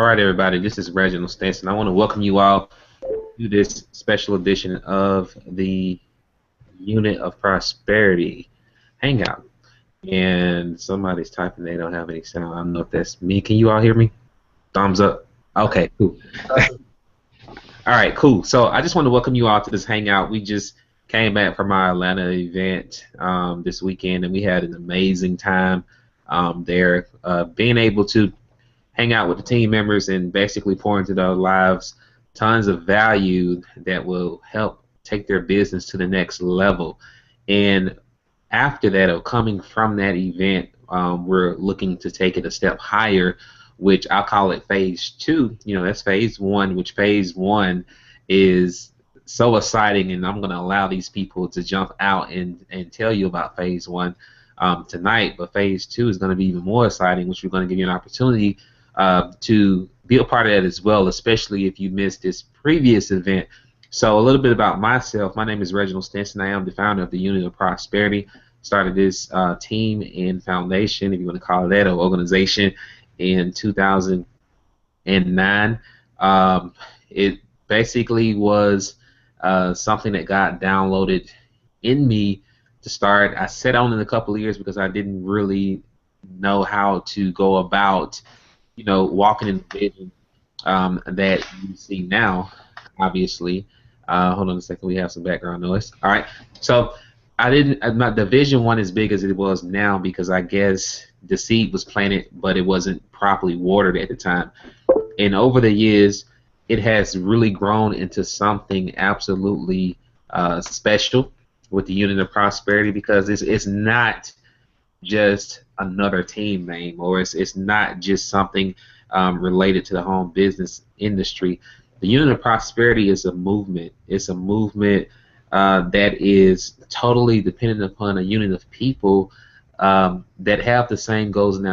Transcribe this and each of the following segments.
All right, everybody, this is Reginald Stenson. I want to welcome you all to this special edition of the Unit of Prosperity Hangout. And somebody's typing they don't have any sound. I don't know if that's me. Can you all hear me? Thumbs up. Okay, cool. All right, cool. So I just want to welcome you all to this Hangout. We just came back from our Atlanta event this weekend, and we had an amazing time there. Being able to hang out with the team members and basically pour into their lives tons of value that will help take their business to the next level. And after that, or coming from that event, we're looking to take it a step higher, which I'll call it phase 2. You know, that's phase 1, which phase 1 is so exciting, and I'm going to allow these people to jump out and tell you about phase 1 tonight. But phase 2 is going to be even more exciting, which we're going to give you an opportunity to be a part of that as well, especially if you missed this previous event. So a little bit about myself. My name is Reginald Stenson. I am the founder of the Unit of Prosperity. Started this team and foundation, if you want to call it that, or organization, in 2009. It basically was something that got downloaded in me to start. I sat on it a couple of years because I didn't really know how to go about, you know, walking in the vision that you see now, obviously. Hold on a second, we have some background noise. All right, so the vision wasn't as big as it was now because I guess the seed was planted, but it wasn't properly watered at the time. And over the years, it has really grown into something absolutely special with the Unit of Prosperity, because it's not just another team name, or it's not just something related to the home business industry. The Unit of Prosperity is a movement. It's a movement that is totally dependent upon a unit of people that have the same goals and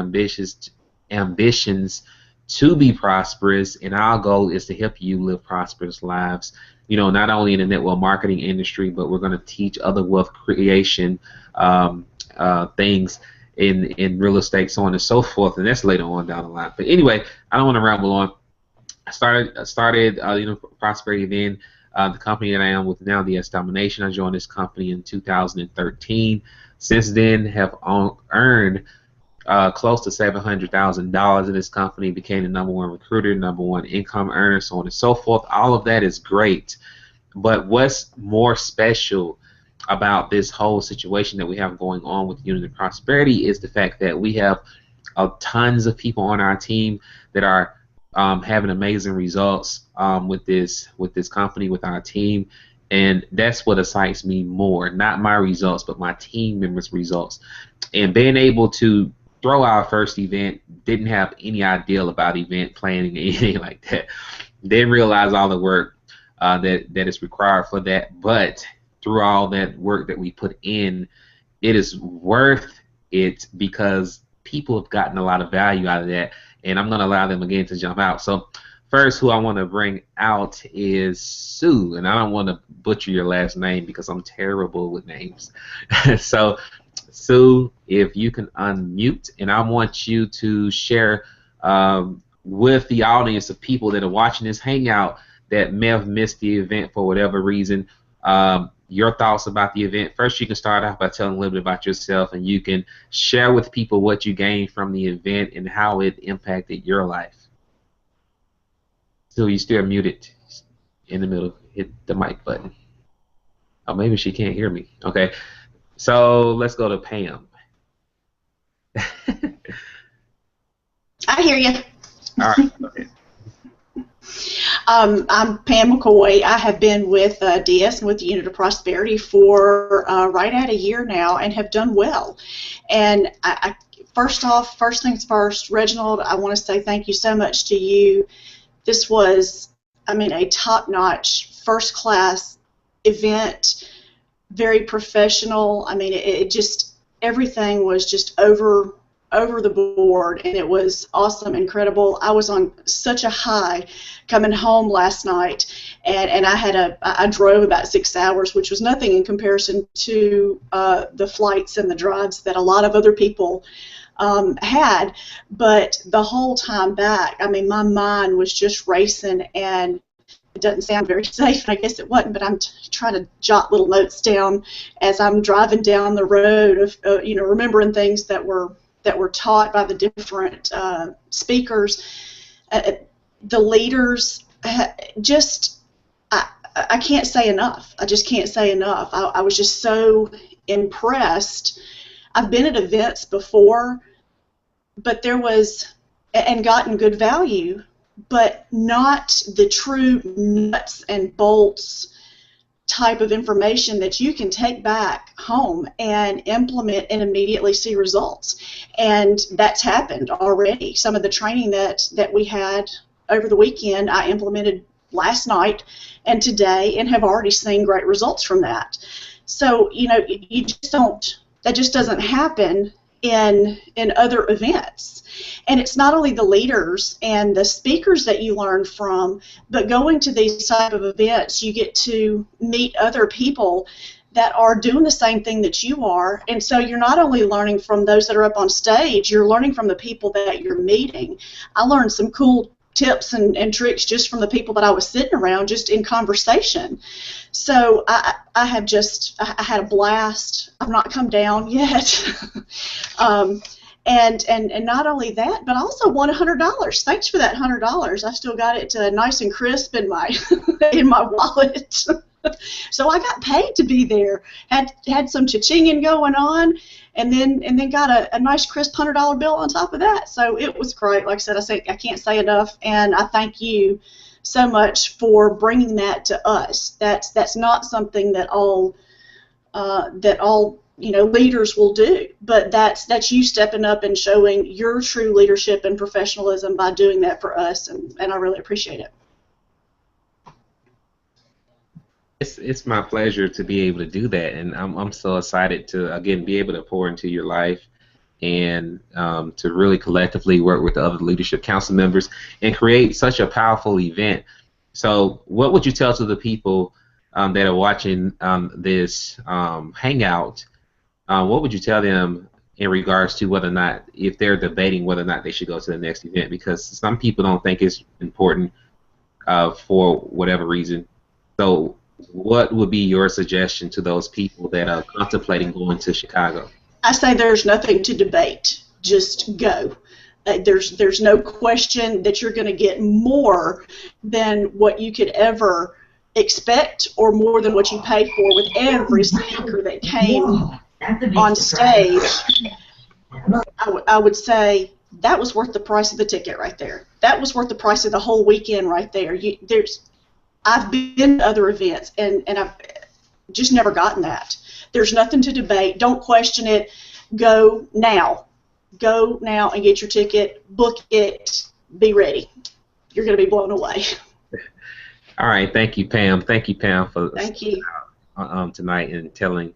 ambitions to be prosperous, and our goal is to help you live prosperous lives. You know, not only in the network marketing industry, but we're going to teach other wealth creation things in real estate, so on and so forth, and that's later on down the line. But anyway, I don't want to ramble on. I started Unit of Prosperity then. The company that I am with now, the Domination. I joined this company in 2013. Since then, have earned close to $700,000 in this company. Became the #1 recruiter, #1 income earner, so on and so forth. All of that is great, but what's more special about this whole situation that we have going on with Unit of Prosperity is the fact that we have tons of people on our team that are having amazing results with this company, with our team, and that's what excites me more. Not my results, but my team members' results. And being able to throw our first event, didn't have any idea about event planning or anything like that. Didn't realize all the work that is required for that, but through all that work that we put in, it is worth it because people have gotten a lot of value out of that, and I'm going to allow them again to jump out. So first, who I want to bring out is Sue, and I don't want to butcher your last name because I'm terrible with names. So Sue, if you can unmute, and I want you to share with the audience of people that are watching this Hangout that may have missed the event for whatever reason, your thoughts about the event. First, you can start off by telling a little bit about yourself, and you can share with people what you gained from the event and how it impacted your life. So you still muted in the middle. Hit the mic button. Oh, maybe she can't hear me. Okay, so let's go to Pam. I hear you. All right. Okay. I'm Pam McCoy. I have been with DS and with the Unit of Prosperity for right at a year now and have done well. And first things first, Reginald, I want to say thank you so much to you. This was, I mean, a top-notch, first-class event, very professional. I mean, it just, everything was just over the board, and it was awesome, incredible. I was on such a high coming home last night, and I drove about 6 hours, which was nothing in comparison to the flights and the drives that a lot of other people had. But the whole time back, I mean, my mind was just racing, and it doesn't sound very safe, and I guess it wasn't, but I'm trying to jot little notes down as I'm driving down the road of, remembering things that were taught by the different speakers. The leaders, I can't say enough. I just can't say enough. I was just so impressed. I've been at events before, but and gotten good value, but not the true nuts and bolts type of information that you can take back home and implement and immediately see results. And that's happened already. Some of the training that we had over the weekend, I implemented last night and today, and have already seen great results from that. So, you just don't, that just doesn't happen in other events. And it's not only the leaders and the speakers that you learn from, but going to these type of events, you get to meet other people that are doing the same thing that you are. And so you're not only learning from those that are up on stage, you're learning from the people that you're meeting. I learned some cool tips and tricks just from the people that I was sitting around, just in conversation. So I had a blast. I've not come down yet. And not only that, but I also won $100. Thanks for that $100. I still got it nice and crisp in my in my wallet. So I got paid to be there. Had some cha-chinging going on, and then got a nice crisp $100 bill on top of that. So it was great. Like I said, I can't say enough, and I thank you so much for bringing that to us. That's not something that all leaders will do, but that's you stepping up and showing your true leadership and professionalism by doing that for us, and I really appreciate it. It's my pleasure to be able to do that, and I'm so excited to again be able to pour into your life and to really collectively work with the other leadership council members and create such a powerful event. So, what would you tell to the people that are watching this hangout? What would you tell them in regards to whether or not, if they're debating whether or not they should go to the next event? Because some people don't think it's important for whatever reason. So, what would be your suggestion to those people that are contemplating going to Chicago? I say there's nothing to debate. Just go. There's no question that you're going to get more than what you could ever expect, or more than what you paid for, with every speaker that came on stage. I would say that was worth the price of the ticket right there. That was worth the price of the whole weekend right there. I've been to other events, and I've just never gotten that. There's nothing to debate. Don't question it. Go now. Go now and get your ticket. Book it. Be ready. You're going to be blown away. All right. Thank you, Pam. Thank you, Pam, for thank you tonight and telling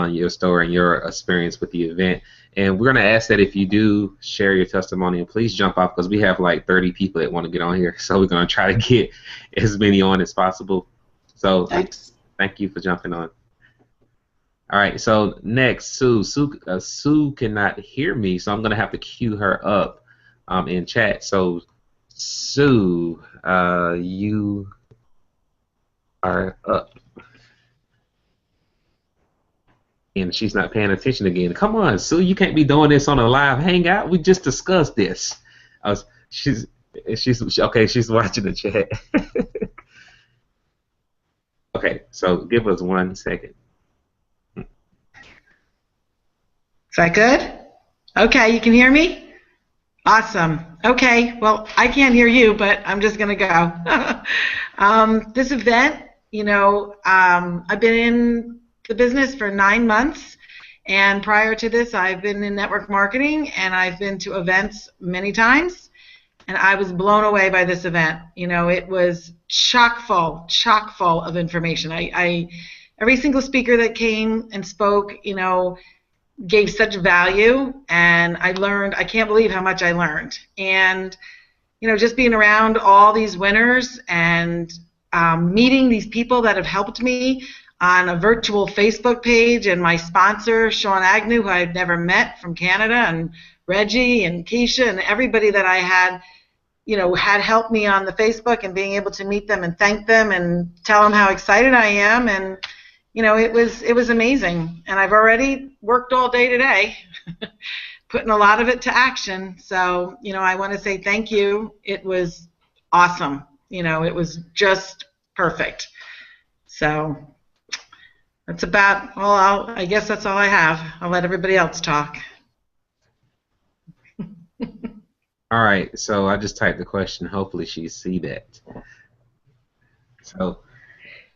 your story and your experience with the event. And we're going to ask that if you do share your testimony, please jump off, because we have like 30 people that want to get on here. So we're going to try to get as many on as possible. So thanks. Thank you for jumping on. All right. So next, Sue. Sue cannot hear me, so I'm going to have to cue her up in chat. So Sue, you are up. And she's not paying attention again. Come on, Sue, you can't be doing this on a live hangout. We just discussed this. She's okay. She's watching the chat. Okay, so give us 1 second. Is that good? Okay, you can hear me? Awesome. Okay, well, I can't hear you, but I'm just going to go. This event, I've been in the business for 9 months, and prior to this I've been in network marketing, and I've been to events many times, and I was blown away by this event. It was chock full of information. Every single speaker that came and spoke, gave such value, and I can't believe how much I learned. And just being around all these winners and meeting these people that have helped me, on a virtual Facebook page, and my sponsor, Sean Agnew, who I had never met, from Canada, and Reggie and Keisha and everybody that I had, had helped me on the Facebook, and being able to meet them and thank them and tell them how excited I am. And it was amazing. And I've already worked all day today, putting a lot of it to action. So, I want to say thank you. It was awesome. It was just perfect. So that's about all. I guess that's all I have. I'll let everybody else talk. All right, so I just typed the question. Hopefully she see that. So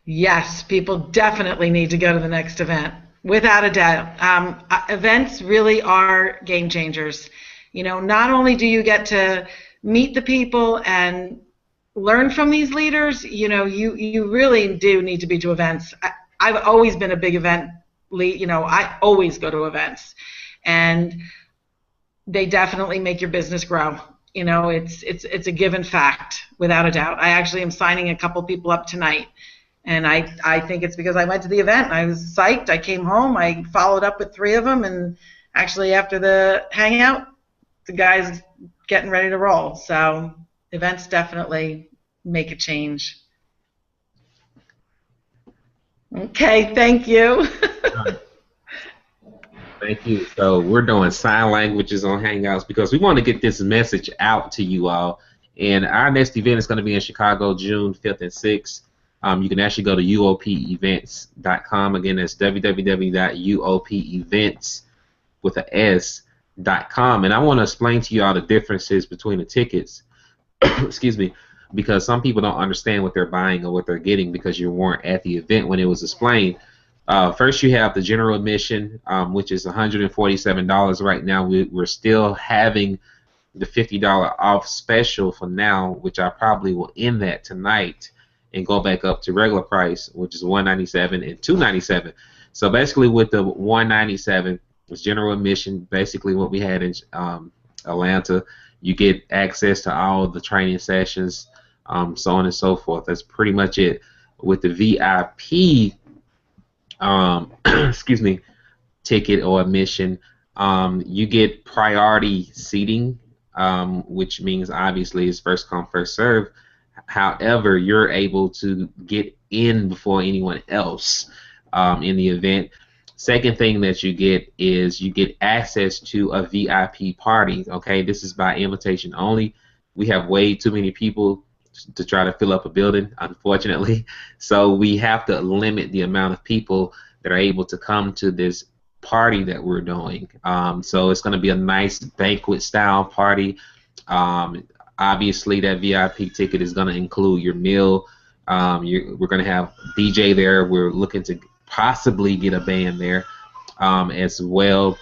yes, people definitely need to go to the next event, without a doubt. Events really are game changers. Not only do you get to meet the people and learn from these leaders, you really do need to be to events. I've always been a big event lead. I always go to events, and they definitely make your business grow. It's a given fact, without a doubt. I actually am signing a couple people up tonight, and I think it's because I went to the event. I was psyched. I came home. I followed up with 3 of them, and actually after the hangout, the guy's getting ready to roll. So events definitely make a change. Okay, thank you. thank you. So we're doing sign languages on Hangouts because we want to get this message out to you all. And our next event is going to be in Chicago, June 5th and 6th. You can actually go to UOPEvents.com. Again, that's www.UOPEvents.com. And I want to explain to you all the differences between the tickets. Excuse me. Because some people don't understand what they're buying or what they're getting because you weren't at the event when it was explained. First, you have the general admission, which is $147 right now. We're still having the $50 off special for now, which I probably will end that tonight and go back up to regular price, which is $197 and $297. So basically, with the $197, it's general admission. Basically, what we had in Atlanta, you get access to all the training sessions, so on and so forth. That's pretty much it. With the VIP, excuse me, ticket or admission, you get priority seating, which means obviously it's first come, first serve. However, you're able to get in before anyone else in the event. Second thing that you get is you get access to a VIP party. Okay, this is by invitation only. We have way too many people to try to fill up a building, unfortunately. So we have to limit the amount of people that are able to come to this party that we're doing. So it's going to be a nice banquet style party. Obviously, that VIP ticket is going to include your meal. We're going to have DJ there. We're looking to possibly get a band there as well.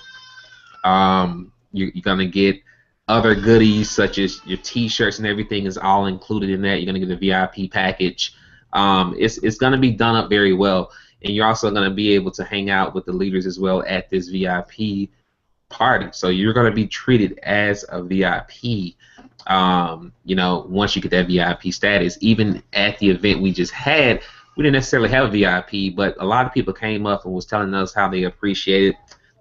You're going to get other goodies such as your T-shirts and everything is all included in that. You're going to get a VIP package. It's going to be done up very well, and you're also going to be able to hang out with the leaders as well at this VIP party. So you're going to be treated as a VIP. Once you get that VIP status. Even at the event we just had, we didn't necessarily have a VIP, but a lot of people came up and was telling us how they appreciated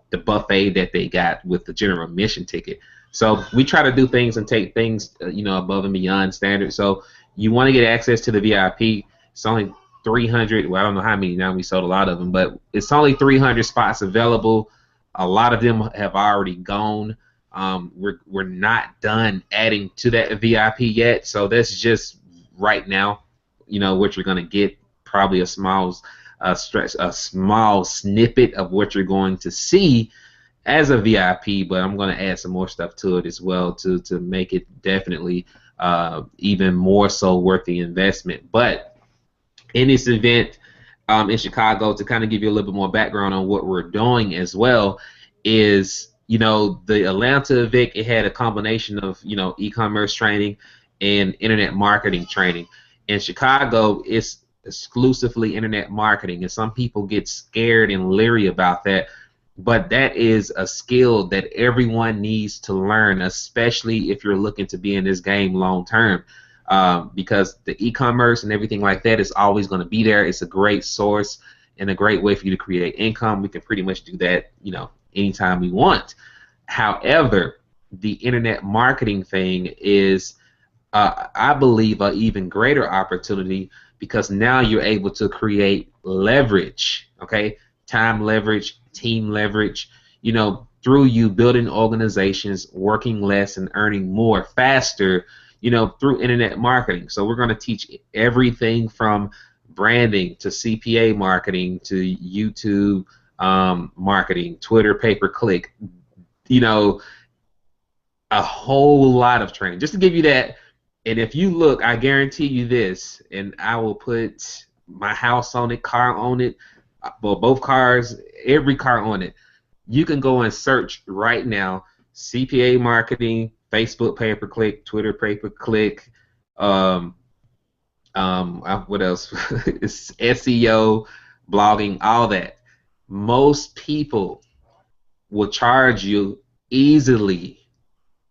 the buffet that they got with the general admission ticket. So we try to do things and take things, above and beyond standard. So you want to get access to the VIP. It's only 300. Well, I don't know how many now. We sold a lot of them, but it's only 300 spots available. A lot of them have already gone. We're not done adding to that VIP yet. So that's just right now, what you're going to get. Probably a small snippet of what you're going to see as a VIP, but I'm going to add some more stuff to it as well to make it definitely even more so worth the investment. But in this event in Chicago, to kind of give you a little bit more background on what we're doing as well, is the Atlanta event, it had a combination of e-commerce training and internet marketing training. In Chicago, it's exclusively internet marketing, and some people get scared and leery about that, but that is a skill that everyone needs to learn, especially if you're looking to be in this game long term, because the e-commerce and everything like that is always going to be there. It's a great source. and a great way for you to create income. We can pretty much do that, anytime we want. However, the internet marketing thing is, I believe, an even greater opportunity, because now you're able to create leverage, okay? Time leverage, team leverage, through you building organizations, working less and earning more faster, through internet marketing. So we're going to teach everything from branding to CPA marketing to YouTube marketing, Twitter pay-per-click, a whole lot of training. Just to give you that, and if you look, I guarantee you this, and I will put my house on it, car on it, well, both cars, every car on it. You can go and search right now, CPA marketing, Facebook pay-per-click, Twitter pay-per-click, what else? It's SEO, blogging, all that. Most people will charge you easily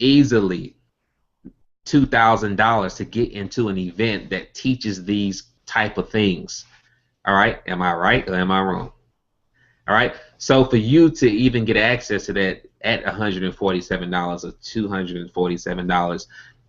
$2,000 to get into an event that teaches these type of things. All right, am I right or am I wrong? All right, so for you to even get access to that at $147 or $247,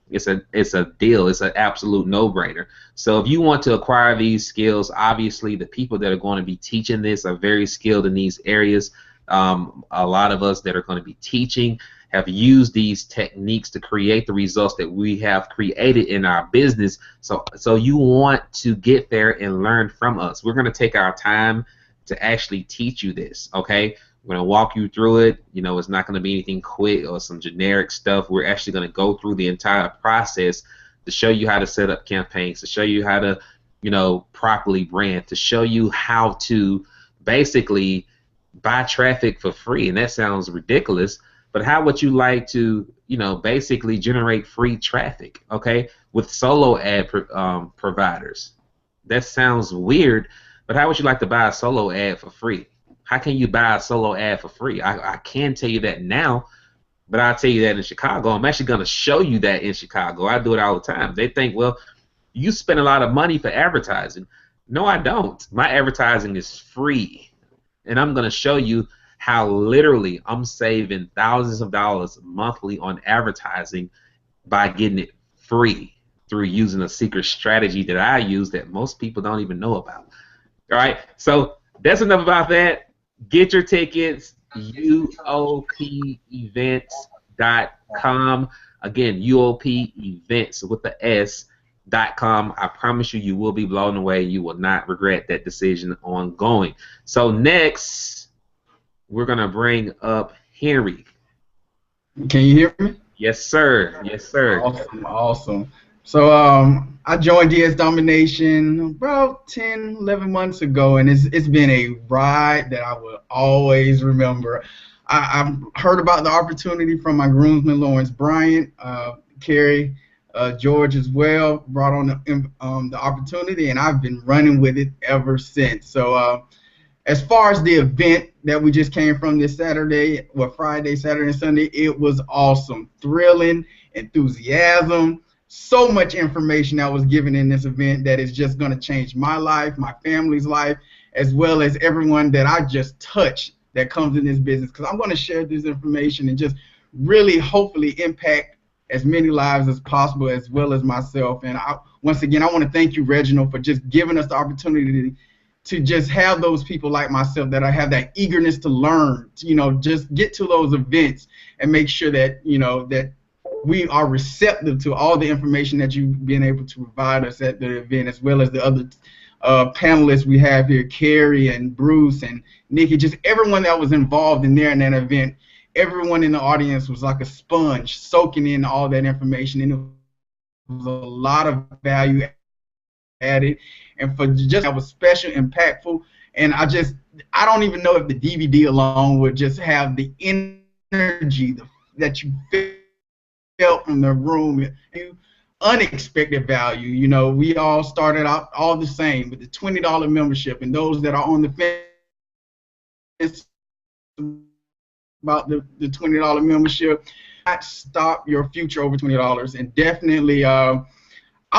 it's a deal. It's an absolute no-brainer. So if you want to acquire these skills, obviously the people that are going to be teaching this are very skilled in these areas. A lot of us that are going to be teaching have used these techniques to create the results that we have created in our business. So you want to get there and learn from us. We're going to take our time to actually teach you this, okay? We're going to walk you through it. It's not going to be anything quick or some generic stuff. We're actually going to go through the entire process to show you how to set up campaigns, to show you how to, properly brand, to show you how to basically buy traffic for free. And that sounds ridiculous, but how would you like to, basically generate free traffic, okay, with solo ad providers? That sounds weird, but how would you like to buy a solo ad for free? How can you buy a solo ad for free? I can tell you that now, but I'll tell you that in Chicago. I'm actually going to show you that in Chicago. I do it all the time. They think, well, you spend a lot of money for advertising. No, I don't. My advertising is free, and I'm going to show you how literally I'm saving thousands of dollars monthly on advertising by getting it free through using a secret strategy that I use that most people don't even know about. All right, so that's enough about that. Get your tickets, UOPEvents.com. Again, UOP Events with the S.com. I promise you, you will be blown away. You will not regret that decision on going. So next, we're going to bring up Henry. Can you hear me? Yes, sir. Yes, sir. Awesome, awesome. So I joined DS Domination about 10, 11 months ago, and it's been a ride that I will always remember. I've heard about the opportunity from my groomsman, Lawrence Bryant, Carrie, George as well, brought on the opportunity, and I've been running with it ever since. So as far as the event that we just came from this Saturday, or Friday, Saturday, and Sunday, it was awesome, thrilling, enthusiasm, so much information that was given in this event that is just going to change my life, my family's life, as well as everyone that I just touched that comes in this business, because I'm going to share this information and just really hopefully impact as many lives as possible, as well as myself. And once again, I want to thank you, Reginald, for just giving us the opportunity to just have those people like myself that I have that eagerness to learn, to, just get to those events and make sure that, that we are receptive to all the information that you've been able to provide us at the event, as well as the other panelists we have here, Carrie and Bruce and Nikki, just everyone that was involved in that event. Everyone in the audience was like a sponge soaking in all that information, and it was a lot of value added, and for just that was special, impactful, and I don't even know if the DVD alone would just have the energy that you felt from the room, unexpected value. We all started out all the same with the $20 membership, and those that are on the fence about the $20 membership, not stop your future over $20, and definitely I'm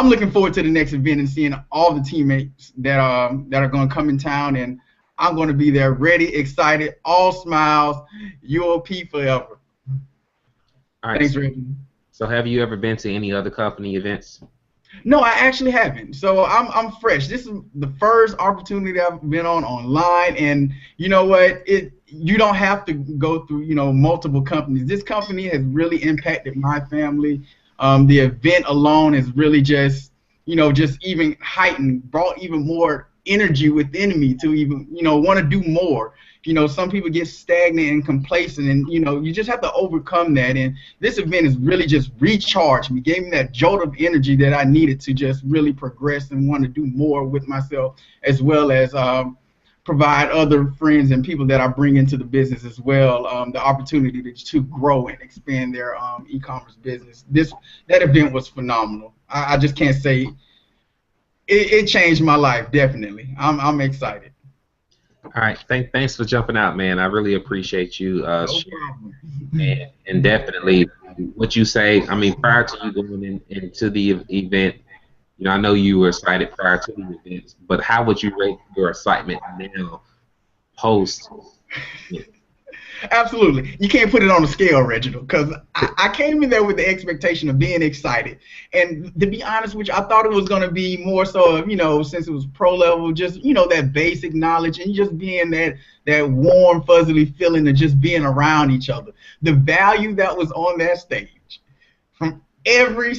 looking forward to the next event and seeing all the teammates that are going to come in town, and I'm going to be there ready, excited, all smiles, UOP forever. All right. Thanks, Reggie. So have you ever been to any other company events? No, I actually haven't. So I'm fresh. This is the first opportunity I've been on online, and you know what? You don't have to go through multiple companies. This company has really impacted my family. The event alone has really just just even heightened, brought even more energy within me to even want to do more. Some people get stagnant and complacent, and you just have to overcome that. And this event has really just recharged me, gave me that jolt of energy that I needed to just really progress and want to do more with myself, as well as provide other friends and people that I bring into the business as well the opportunity to grow and expand their e-commerce business. That event was phenomenal. I just can't say it changed my life. Definitely, I'm excited. All right, thanks for jumping out, man. I really appreciate you. No problem. And definitely what you say. I mean, prior to you going into the event, I know you were excited prior to the event, but how would you rate your excitement now, post? Absolutely. You can't put it on a scale, Reginald, because I came in there with the expectation of being excited. And to be honest with you, I thought it was going to be more so of, since it was pro level, just, that basic knowledge and just being that warm, fuzzy feeling of just being around each other. The value that was on that stage from every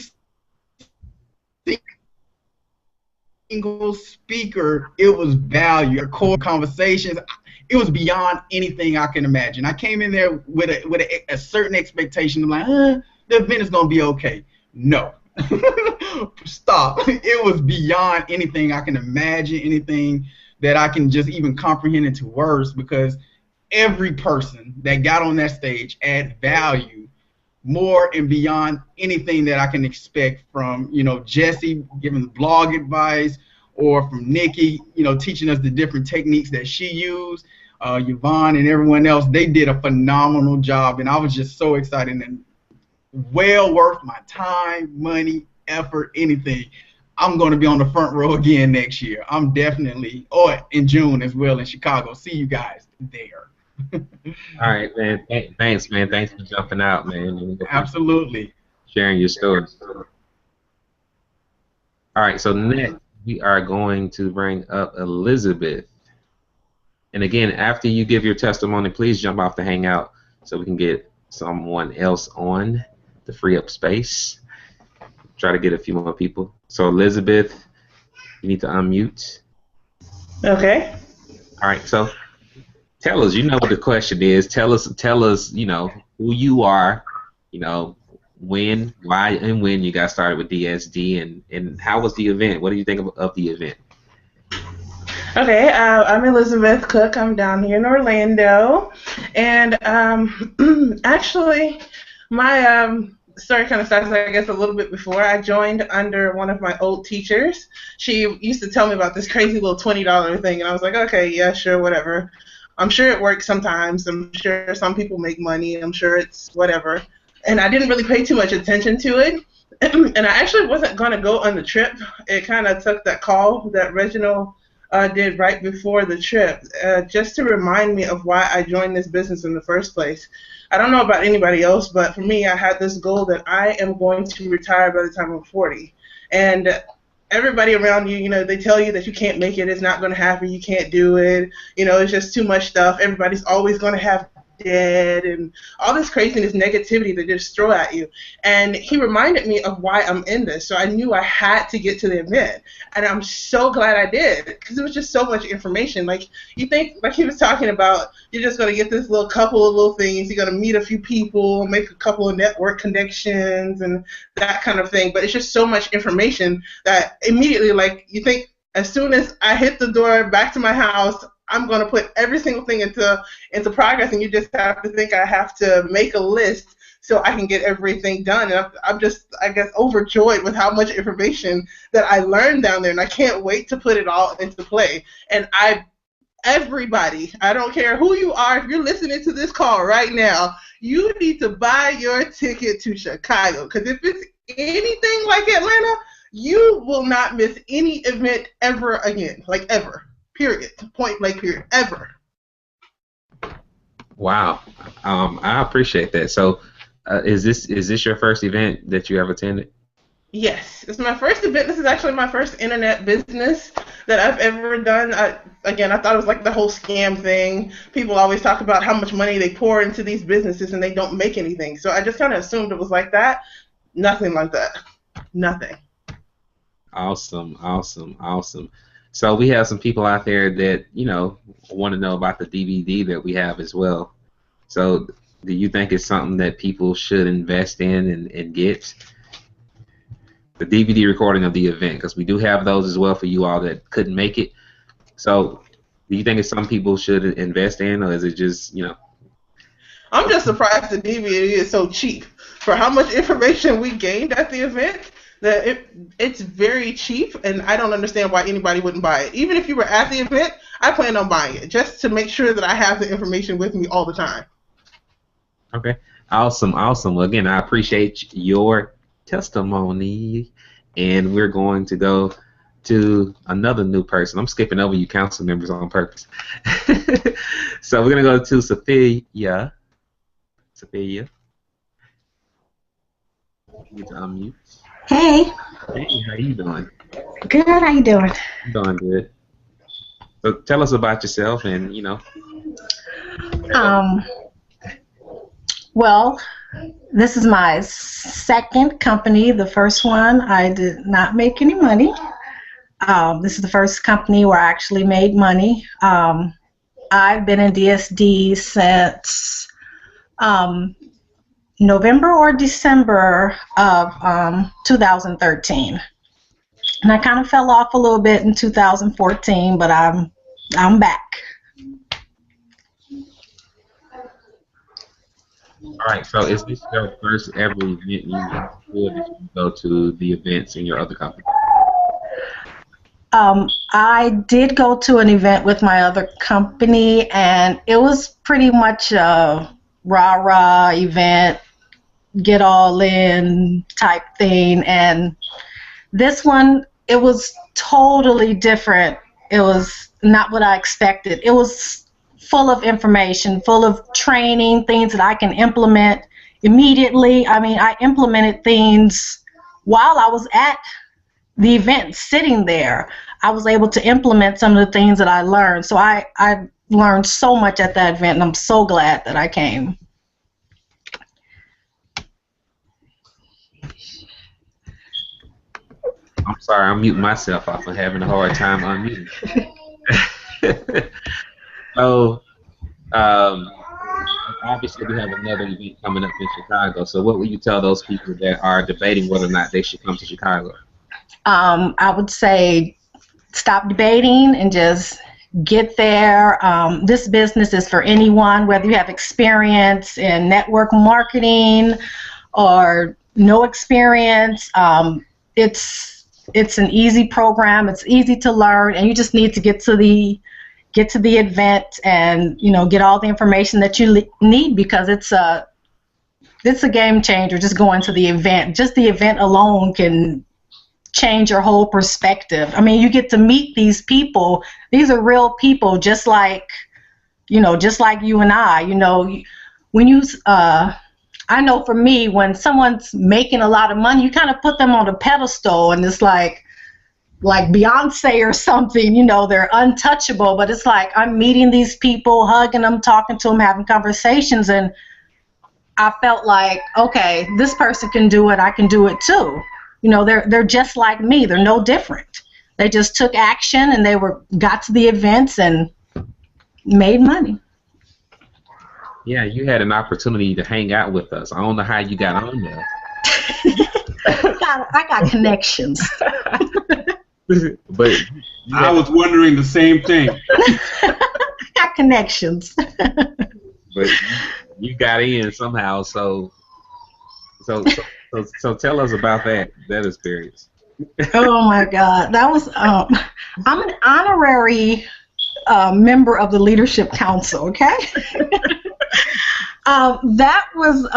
single speaker, it was value. The core conversations, it was beyond anything I can imagine. I came in there with a certain expectation of like, the event is gonna be okay. No, stop. It was beyond anything I can imagine, anything that I can just even comprehend into words, because every person that got on that stage add value more and beyond anything that I can expect from Jesse giving blog advice, or from Nikki teaching us the different techniques that she used. Yvonne and everyone else, they did a phenomenal job, and I was just so excited and well worth my time, money, effort, anything. I'm going to be on the front row again next year. I'm definitely, or in June as well in Chicago. See you guys there. All right, man. Thanks, man. Thanks for jumping out, man. Absolutely. Sharing your story. All right, so next we are going to bring up Elizabeth. And again, after you give your testimony, please jump off the Hangout so we can get someone else on to free up space. Try to get a few more people. So Elizabeth, you need to unmute. Okay. All right, so tell us, what the question is. Tell us, who you are, when, why, and when you got started with DSD, and how was the event? What do you think of the event? Okay, I'm Elizabeth Cook. I'm down here in Orlando, and actually, my story kind of starts, I guess, a little bit before. I joined under one of my old teachers. She used to tell me about this crazy little $20 thing, and I was like, okay, yeah, sure, whatever. I'm sure it works sometimes. I'm sure some people make money. I'm sure it's whatever. And I didn't really pay too much attention to it. And I actually wasn't going to go on the trip. It kind of took that call that Reginald did right before the trip, just to remind me of why I joined this business in the first place. I don't know about anybody else, but for me, I had this goal that I am going to retire by the time I'm 40. And everybody around you, they tell you that you can't make it, it's not going to happen, you can't do it, it's just too much stuff. Everybody's always going to have dead and all this craziness, negativity they just throw at you. And he reminded me of why I'm in this, so I knew I had to get to the event, and I'm so glad I did, because it was just so much information. Like, you think, like he was talking about, you're just going to get this couple of little things, you're going to meet a few people, make a couple of network connections and that kind of thing, but it's just so much information that immediately, like, you think as soon as I hit the door back to my house, I'm going to put every single thing into progress, and you just have to think I have to make a list so I can get everything done. And I'm just, I guess, overjoyed with how much information that I learned down there, and I can't wait to put it all into play. And everybody, I don't care who you are, if you're listening to this call right now, you need to buy your ticket to Chicago, because if it's anything like Atlanta, you will not miss any event ever again, like ever. period, point blank period, ever. Wow. I appreciate that. So, is this your first event that you ever attended? Yes, it's my first event. This is actually my first internet business that I've ever done. Again, I thought it was like the whole scam thing. People always talk about how much money they pour into these businesses and they don't make anything. So I just kind of assumed it was like that. Nothing like that. Nothing. Awesome, awesome, awesome. So we have some people out there that, want to know about the DVD that we have as well. So do you think it's something that people should invest in and get? The DVD recording of the event, because we do have those as well for you all that couldn't make it. So do you think it's something people should invest in, or is it just, I'm just surprised the DVD is so cheap. For how much information we gained at the event, that it's very cheap, and I don't understand why anybody wouldn't buy it. Even if you were at the event, I plan on buying it just to make sure that I have the information with me all the time. Okay. Awesome, awesome. Well, again, I appreciate your testimony, and we're going to go to another new person. I'm skipping over you council members on purpose. So we're going to go to Sophia. Sophia. You need to unmute. Hey. Hey, how you doing? Good, how you doing? I'm doing good. So tell us about yourself and, Well, this is my second company. The first one, I did not make any money. This is the first company where I actually made money. I've been in DSD since November or December of 2013. And I kind of fell off a little bit in 2014, but I'm back. All right, so is this your first ever event you went to, or did you go to the events in your other company? I did go to an event with my other company, and it was pretty much a rah-rah event, get all in type thing. And this one, it was totally different. It was not what I expected. It was full of information, full of training, things that I can implement immediately. I mean, I implemented things while I was at the event, sitting there. I was able to implement some of the things that I learned. So I learned so much at that event, and I'm so glad that I came. I'm sorry, I'm muting myself off. I'm having a hard time unmuting. So, obviously we have another event coming up in Chicago. So what would you tell those people that are debating whether or not they should come to Chicago? I would say stop debating and just get there. This business is for anyone, whether you have experience in network marketing or no experience. It's an easy program. It's easy to learn, and you just need to get to the event and get all the information that you need, because it's a game changer. Just going to the event, just the event alone can change your whole perspective. I mean, you get to meet these people. These are real people, just like you and I. When you I know for me, when someone's making a lot of money, you kind of put them on a pedestal, and it's like Beyonce or something, they're untouchable. But it's like I'm meeting these people, hugging them, talking to them, having conversations, and I felt like, okay, this person can do it, I can do it too. They're just like me. They're no different. They just took action, and they got to the events and made money. Yeah, you had an opportunity to hang out with us. I don't know how you got on there. I got connections. But I was wondering the same thing. I got connections. But you got in somehow, so tell us about that experience. Oh my God, that was I'm an honorary member of the Leadership Council. Okay. That was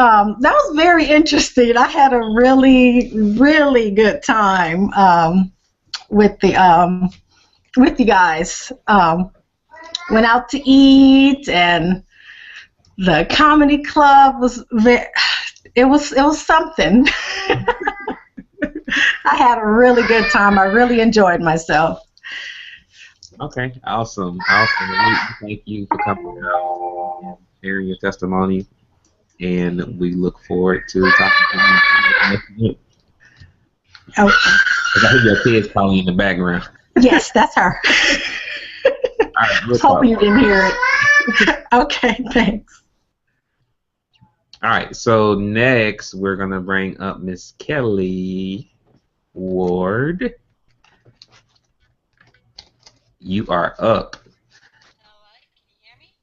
very interesting. I had a really, really good time with the with you guys. Went out to eat, and the comedy club was it was something. I had a really good time. I really enjoyed myself. Okay, awesome. Thank you for coming out and sharing your testimony, and we look forward to talking to you. Okay. I hear your kids calling in the background. Yes, that's her. All right, I was hoping you didn't hear it. Okay, thanks. All right, so next we're going to bring up Miss Kelly Ward. You are up. All right, can you hear me?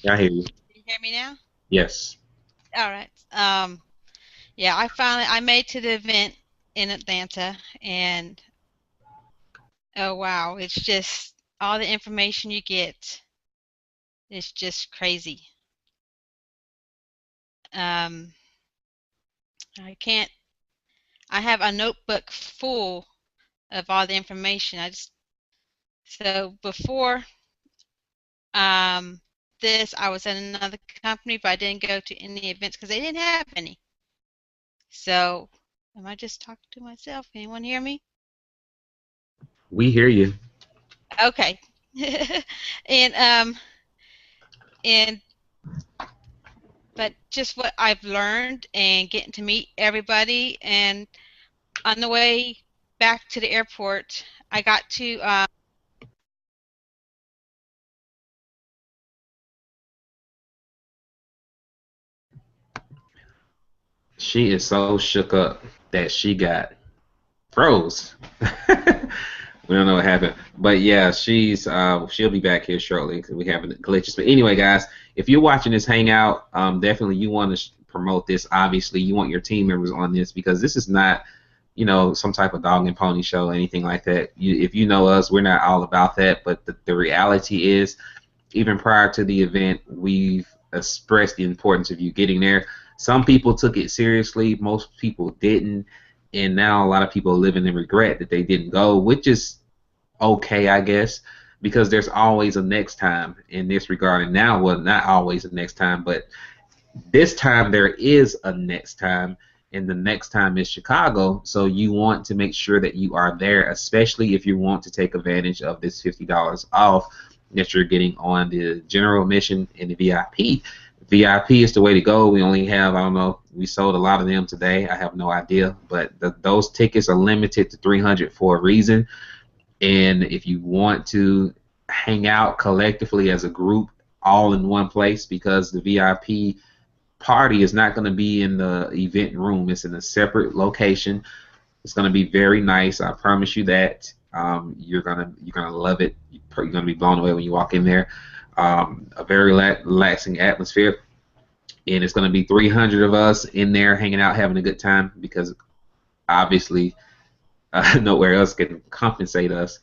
Yeah, I hear you. Can you hear me now? Yes. All right. Yeah, I made to the event in Atlanta, and oh wow, it's just all the information you get is just crazy. Um, I have a notebook full of all the information. So before this, I was in another company, but I didn't go to any events because they didn't have any. So, am I just talking to myself? Anyone hear me? We hear you. Okay. and and but just what I've learned and getting to meet everybody, and on the way back to the airport, I got to She is so shook up that she got froze. We don't know what happened, but yeah, she'll be back here shortly because we having glitches. But anyway, guys, if you're watching this hangout, definitely you want to promote this. Obviously, you want your team members on this because this is not, some type of dog and pony show or anything like that. If you know us, we're not all about that. But the reality is, even prior to the event, we've expressed the importance of you getting there. Some people took it seriously, most people didn't, and now a lot of people are living in regret that they didn't go, which is okay, I guess, because there's always a next time in this regard. And now, well, not always a next time, but this time there is a next time, and the next time is Chicago. So you want to make sure that you are there, especially if you want to take advantage of this $50 off that you're getting on the general admission and the VIP. VIP is the way to go. We only have, I don't know, we sold a lot of them today. I have no idea, but those tickets are limited to 300 for a reason. And if you want to hang out collectively as a group all in one place, because the VIP party is not going to be in the event room, it's in a separate location. It's going to be very nice, I promise you that. You're gonna love it. You're gonna be blown away when you walk in there. A very relaxing atmosphere, and it's going to be 300 of us in there hanging out having a good time, because obviously nowhere else can compensate us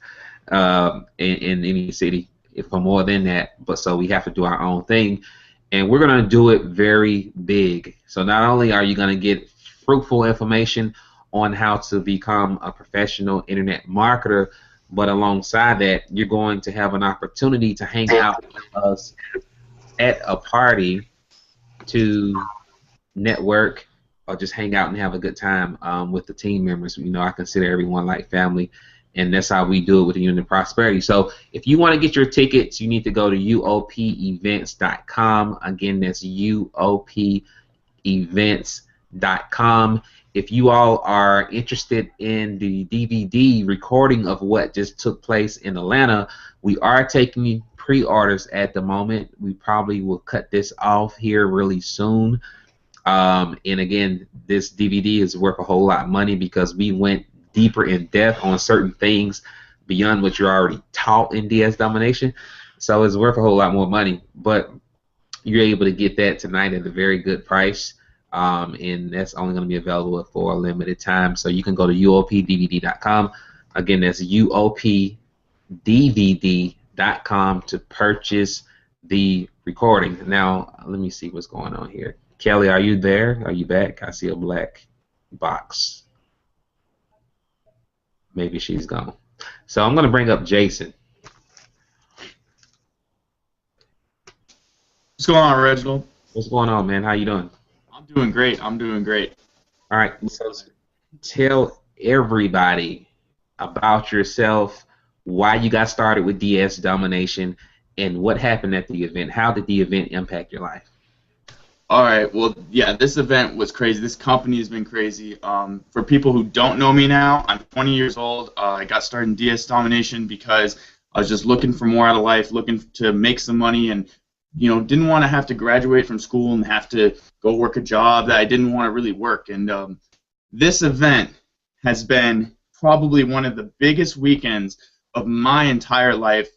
in any city for more than that. But so we have to do our own thing, and we're going to do it very big. So not only are you going to get fruitful information on how to become a professional internet marketer, but alongside that, you're going to have an opportunity to hang out with us at a party to network or just hang out and have a good time with the team members. I consider everyone like family, and that's how we do it with the Unit of Prosperity. So if you want to get your tickets, you need to go to UOPEvents.com. Again, that's UOPEvents.com. If you all are interested in the DVD recording of what just took place in Atlanta, we are taking pre-orders at the moment. We probably will cut this off here really soon. And again, this DVD is worth a whole lot of money because we went deeper in depth on certain things beyond what you're already taught in DS Domination. So it's worth a whole lot more money. But you're able to get that tonight at a very good price. And that's only going to be available for a limited time. So you can go to UOPDVD.com. Again, that's UOPDVD.com to purchase the recording. Now, let me see what's going on here. Kelly, are you there? Are you back? I see a black box. Maybe she's gone. So I'm going to bring up Jason. What's going on, Reginald? What's going on, man? How you doing? I'm doing great. I'm doing great. All right. So tell everybody about yourself, why you got started with DS Domination, and what happened at the event. How did the event impact your life? All right. Well, yeah, this event was crazy. This company has been crazy. For people who don't know me now, I'm 20 years old. I got started in DS Domination because I was just looking for more out of life, looking to make some money, and didn't want to have to graduate from school and have to go work a job that I didn't want to really work. And this event has been probably one of the biggest weekends of my entire life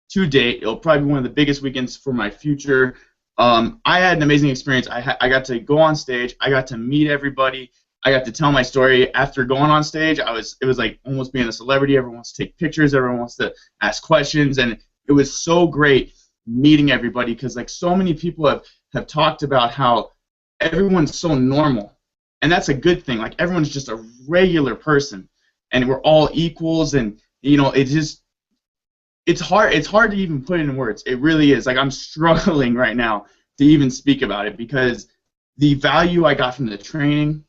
to date. It'll probably be one of the biggest weekends for my future. I had an amazing experience. I got to go on stage. I got to meet everybody. I got to tell my story. After going on stage, it was like almost being a celebrity. Everyone wants to take pictures. Everyone wants to ask questions. And it was so great meeting everybody, because like so many people have talked about how everyone's so normal, and that's a good thing. Like everyone's just a regular person, and we're all equals, and it's hard to even put it in words. It really is. Like I'm struggling right now to even speak about it, because the value I got from the training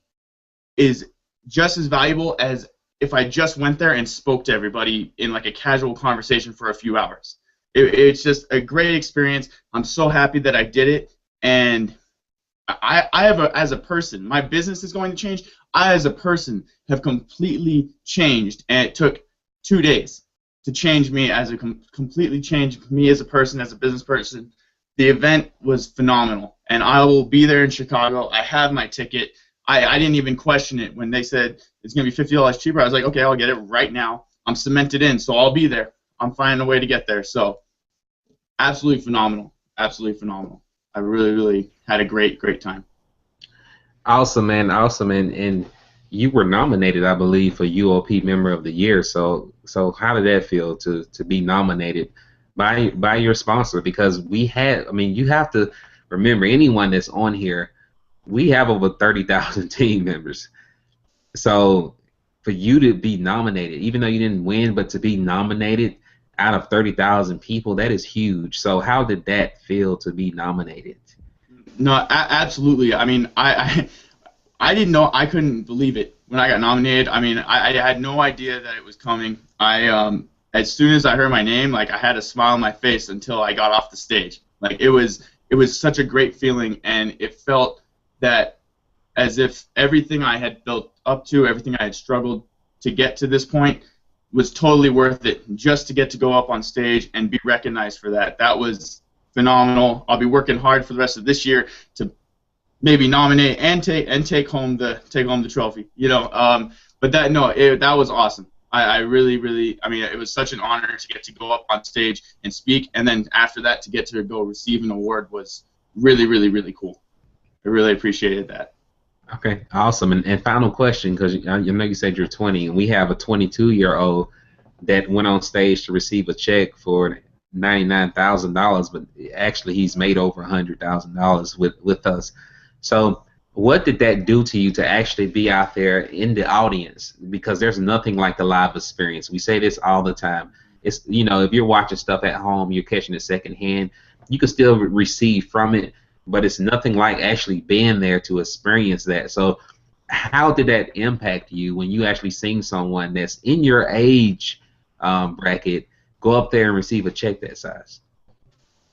is just as valuable as if I just went there and spoke to everybody in like a casual conversation for a few hours. It's just a great experience. I'm so happy that I did it, and I have as a person, my business is going to change. I as a person have completely changed, and it took 2 days to change me completely change me as a person, as a business person. The event was phenomenal, and I will be there in Chicago. I have my ticket. I didn't even question it when they said it's going to be $50 cheaper. I was like, okay, I'll get it right now. I'm cemented in, so I'll be there. I'm finding a way to get there. So absolutely phenomenal. Absolutely phenomenal. I really, really had a great time. Awesome, man. Awesome. And you were nominated, I believe, for UOP Member of the Year. So how did that feel to be nominated by your sponsor? Because you have to remember, anyone that's on here, we have over 30,000 team members. So for you to be nominated, even though you didn't win, but to be nominated out of 30,000 people, that is huge. So how did that feel to be nominated? No, absolutely. I mean, I didn't know. I couldn't believe it when I got nominated. I mean, I had no idea that it was coming. As soon as I heard my name, like I had a smile on my face until I got off the stage. Like it was such a great feeling, and it felt that as if everything I had built up to, everything I had struggled to get to this point, was totally worth it, just to get to go up on stage and be recognized for that. That was phenomenal. I'll be working hard for the rest of this year to maybe nominate and take home the trophy. But that was awesome. I really, I mean, it was such an honor to get to go up on stage and speak, and then after that to get to go receive an award was really, really, really cool. I really appreciated that. Okay, awesome. And final question, because you said you're 20, and we have a 22-year-old that went on stage to receive a check for $99,000, but actually he's made over $100,000 with us. So what did that do to you to actually be out there in the audience? Because there's nothing like the live experience. We say this all the time. It's if you're watching stuff at home, you're catching it secondhand. You can still receive from it, but it's nothing like actually being there to experience that. So how did that impact you when you actually seen someone that's in your age bracket go up there and receive a check that size?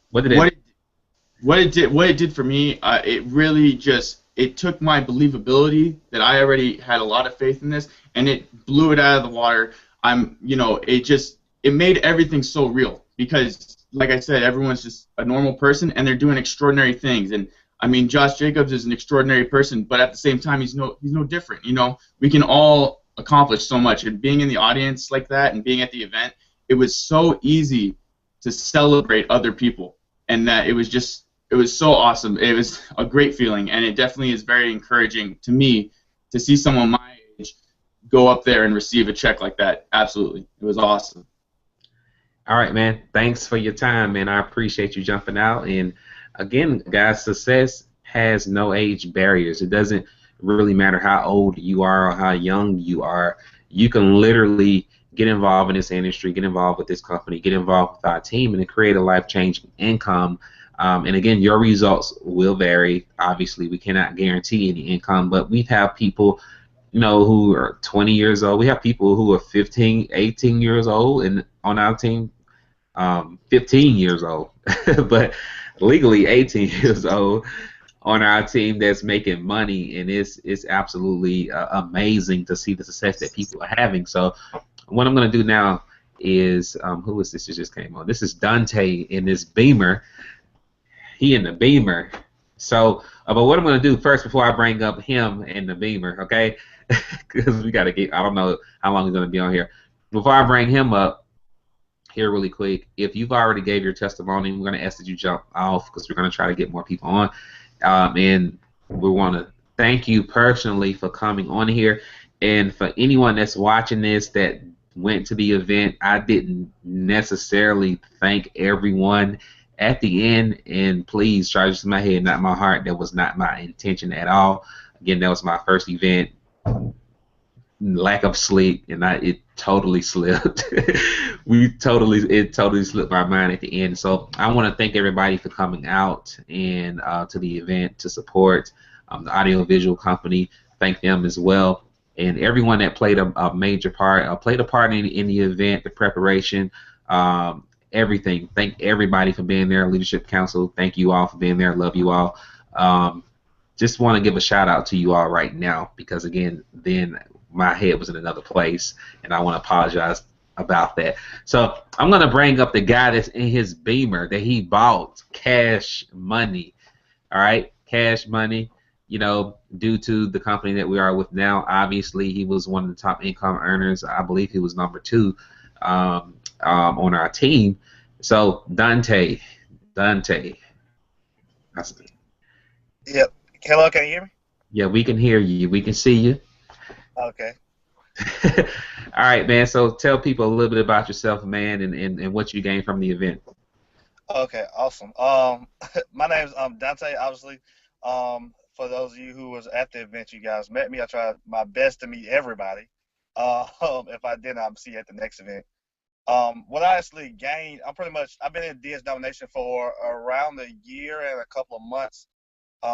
What it did for me, it really just, it took my believability that I already had a lot of faith in this, and it blew it out of the water. It made everything so real, because like I said, everyone's just a normal person, and they're doing extraordinary things. And I mean, Josh Jacobs is an extraordinary person, but at the same time, he's no different. We can all accomplish so much. And being in the audience like that, and being at the event, it was so easy to celebrate other people, and that it was so awesome. It was a great feeling, and it definitely is very encouraging to me to see someone my age go up there and receive a check like that. Absolutely, it was awesome. All right, man. Thanks for your time, man. I appreciate you jumping out. And again, guys, success has no age barriers. It doesn't really matter how old you are or how young you are. You can literally get involved in this industry, get involved with this company, get involved with our team, and to create a life-changing income. And again, your results will vary. Obviously, we cannot guarantee any income, but we have people, who are 20 years old. We have people who are 15, 18 years old, and on our team, 15 years old, but legally 18 years old on our team that's making money, and it's absolutely amazing to see the success that people are having. So what I'm going to do now is, who is this that just came on? This is Dante in this Beamer. He in the Beamer. So, but what I'm going to do first, before I bring up him in the Beamer, okay? Because we got to get, I don't know how long he's going to be on here. Before I bring him up here really quick, if you've already gave your testimony, we're going to ask that you jump off because we're going to try to get more people on. And we want to thank you personally for coming on here. And for anyone that's watching this that went to the event, I didn't necessarily thank everyone at the end, and please charge to my head, not my heart. That was not my intention at all. Again, that was my first event. Lack of sleep, and it totally slipped. It totally slipped my mind at the end. So I want to thank everybody for coming out and to the event to support the audiovisual company. Thank them as well, and everyone that played a major part, played a part in the event, the preparation, everything. Thank everybody for being there. Leadership Council, thank you all for being there. Love you all. Just want to give a shout out to you all right now, because again, then my head was in another place, and I want to apologize about that. So I'm going to bring up the guy that's in his Beamer that he bought cash money. All right, cash money. Due to the company that we are with now, obviously he was one of the top income earners. I believe he was number 2 on our team. So Dante. Yep. Hello, can you hear me? Yeah, we can hear you. We can see you. Okay. All right, man. So tell people a little bit about yourself, man, and what you gained from the event. Okay, awesome. My name is Dante. Obviously, for those of you who was at the event, you guys met me. I tried my best to meet everybody. If I didn't, I'll see you at the next event. What I actually gained, I've been in DS Domination for around a year and a couple of months.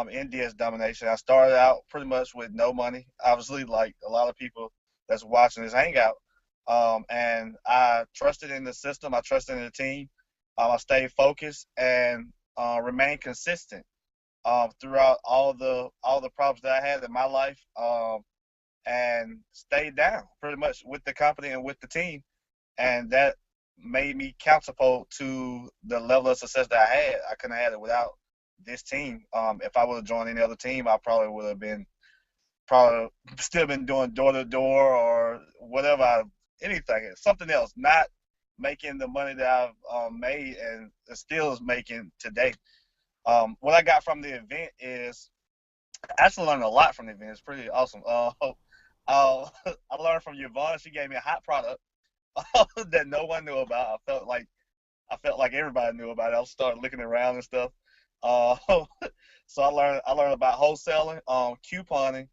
In DS Domination, I started out pretty much with no money, obviously, like a lot of people that's watching this hangout. And I trusted in the system. I trusted in the team. I stayed focused and remained consistent throughout all the problems that I had in my life, and stayed down pretty much with the company and with the team. And that made me catapult to the level of success that I had. I couldn't have had it without this team. If I would have joined any other team, I probably would have still been doing door-to-door or whatever, something else, not making the money that I've made and still is making today. What I got from the event is, I actually learned a lot from the event. It's pretty awesome. I learned from Yvonne. She gave me a hot product that no one knew about. I felt like everybody knew about it. I started looking around and stuff. So I learned about wholesaling, couponing.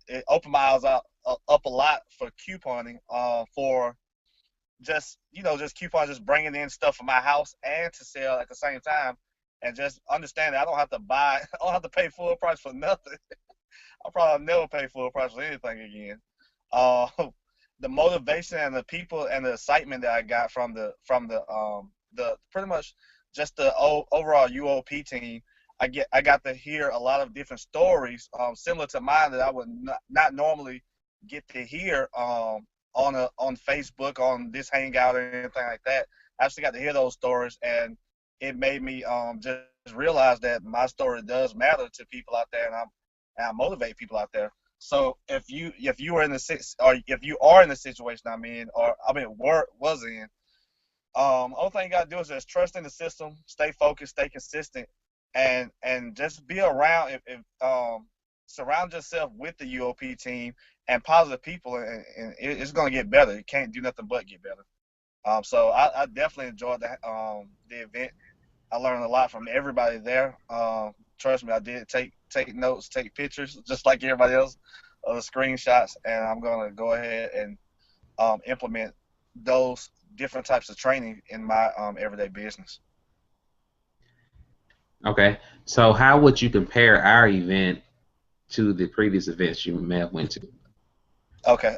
It opened my eyes up a lot for couponing, for just coupon, just bringing in stuff for my house and to sell at the same time, and just understand that I don't have to pay full price for nothing. I'll probably never pay full price for anything again. The motivation and the people and the excitement that I got from the pretty much just the overall UOP team, I got to hear a lot of different stories, similar to mine, that I would not normally get to hear on Facebook, on this hangout, or anything like that. I actually got to hear those stories, and it made me just realize that my story does matter to people out there, and I motivate people out there. So if you are in the situation I'm in, or was in, only thing you gotta do is just trust in the system, stay focused, stay consistent, and just be around. Surround yourself with the UOP team and positive people, and it's gonna get better. It can't do nothing but get better. So I definitely enjoyed the event. I learned a lot from everybody there. Trust me, I did take notes, take pictures, just like everybody else, of the screenshots, and I'm gonna go ahead and implement those different types of training in my everyday business. Okay, so how would you compare our event to the previous events you may have went to? Okay.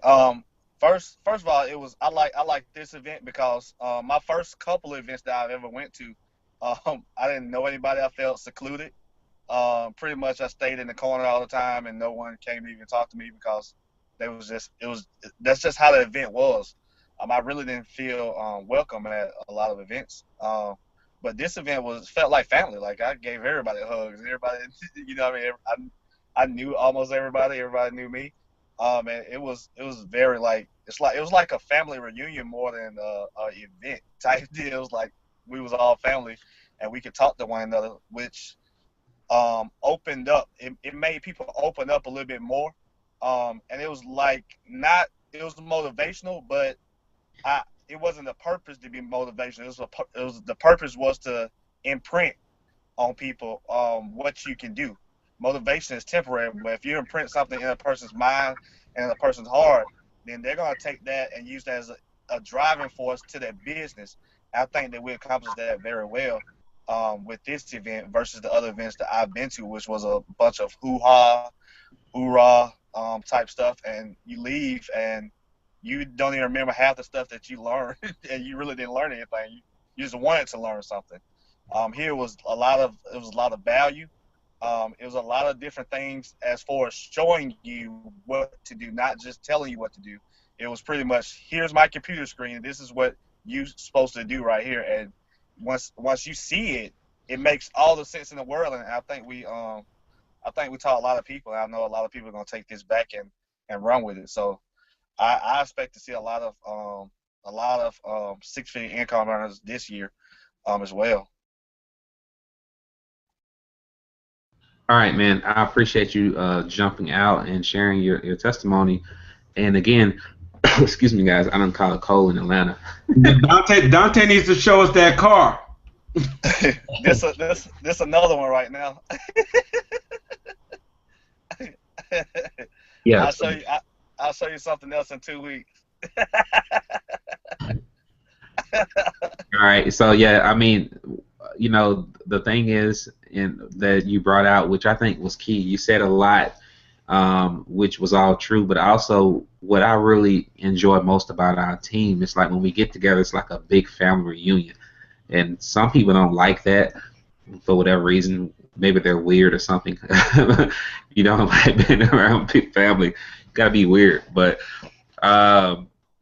First of all, I like this event because my first couple of events that I've ever went to, I didn't know anybody. I felt secluded. Pretty much I stayed in the corner all the time, and no one came to even talk to me because that's just how the event was. I really didn't feel welcome at a lot of events. But this event felt like family. Like I gave everybody hugs. Everybody, you know, what I mean, I knew almost everybody. Everybody knew me. And it was very like it was like a family reunion more than a event type deal. It was like we was all family, and we could talk to one another, which opened up. It made people open up a little bit more. And it was like it was motivational, but it wasn't the purpose to be motivational. The purpose was to imprint on people what you can do. Motivation is temporary, but if you imprint something in a person's mind and a person's heart, then they're gonna take that and use that as a driving force to their business. I think that we accomplished that very well with this event versus the other events that I've been to, which was a bunch of hoo-ha, hoorah type stuff, and you leave and you don't even remember half the stuff that you learned, and you really didn't learn anything. You just wanted to learn something. Here was a lot of value. It was a lot of different things as far as showing you what to do, not just telling you what to do. It was pretty much, here's my computer screen. This is what you're supposed to do right here. And once you see it, it makes all the sense in the world. And I think we taught a lot of people. And I know a lot of people are gonna take this back and run with it. So I expect to see a lot of six-figure income earners this year as well. All right, man. I appreciate you jumping out and sharing your testimony. And again, excuse me, guys. I done caught a cold in Atlanta. Dante needs to show us that car. This another one right now. Yeah. I'll show you something else in 2 weeks. All right. So yeah, I mean, you know, the thing is, that you brought out, which I think was key. You said a lot, which was all true, but also what I really enjoy most about our team, it's like when we get together, it's like a big family reunion. And some people don't like that for whatever reason. Maybe they're weird or something. You know, like being around big family, gotta be weird. But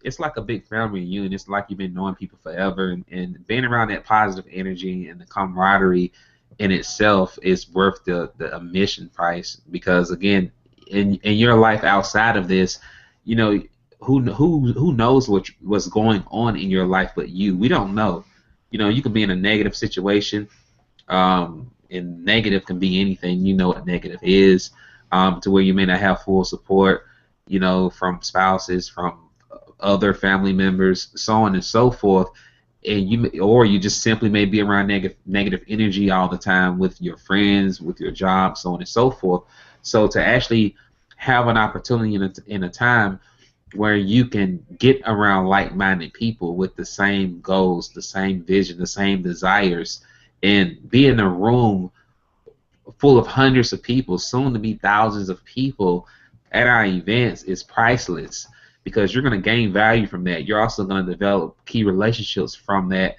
it's like a big family reunion. It's like you've been knowing people forever, and being around that positive energy and the camaraderie in itself is worth the admission price. Because again, in your life outside of this, you know, who knows what's going on in your life but you. We don't know. You know, you could be in a negative situation, and negative can be anything. You know what negative is, to where you may not have full support, you know, from spouses, from other family members, so on and so forth. And you just simply may be around negative energy all the time with your friends, with your job, so on and so forth. So to actually have an opportunity in a time where you can get around like-minded people with the same goals, the same vision, the same desires, and be in a room full of hundreds of people, soon to be thousands of people at our events, is priceless. Because you're going to gain value from that. You're also going to develop key relationships from that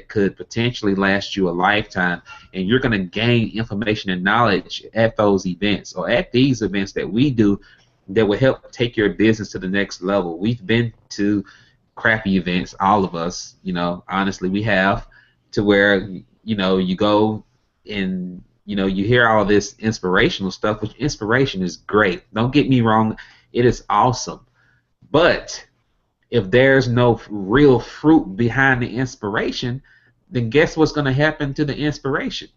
could potentially last you a lifetime. And you're going to gain information and knowledge at those events, or at these events that we do, that will help take your business to the next level. We've been to crappy events, all of us, you know, honestly we have, to where, you know, you go and, you know, you hear all this inspirational stuff, which inspiration is great. Don't get me wrong, it is awesome. But if there's no real fruit behind the inspiration, then guess what's going to happen to the inspiration?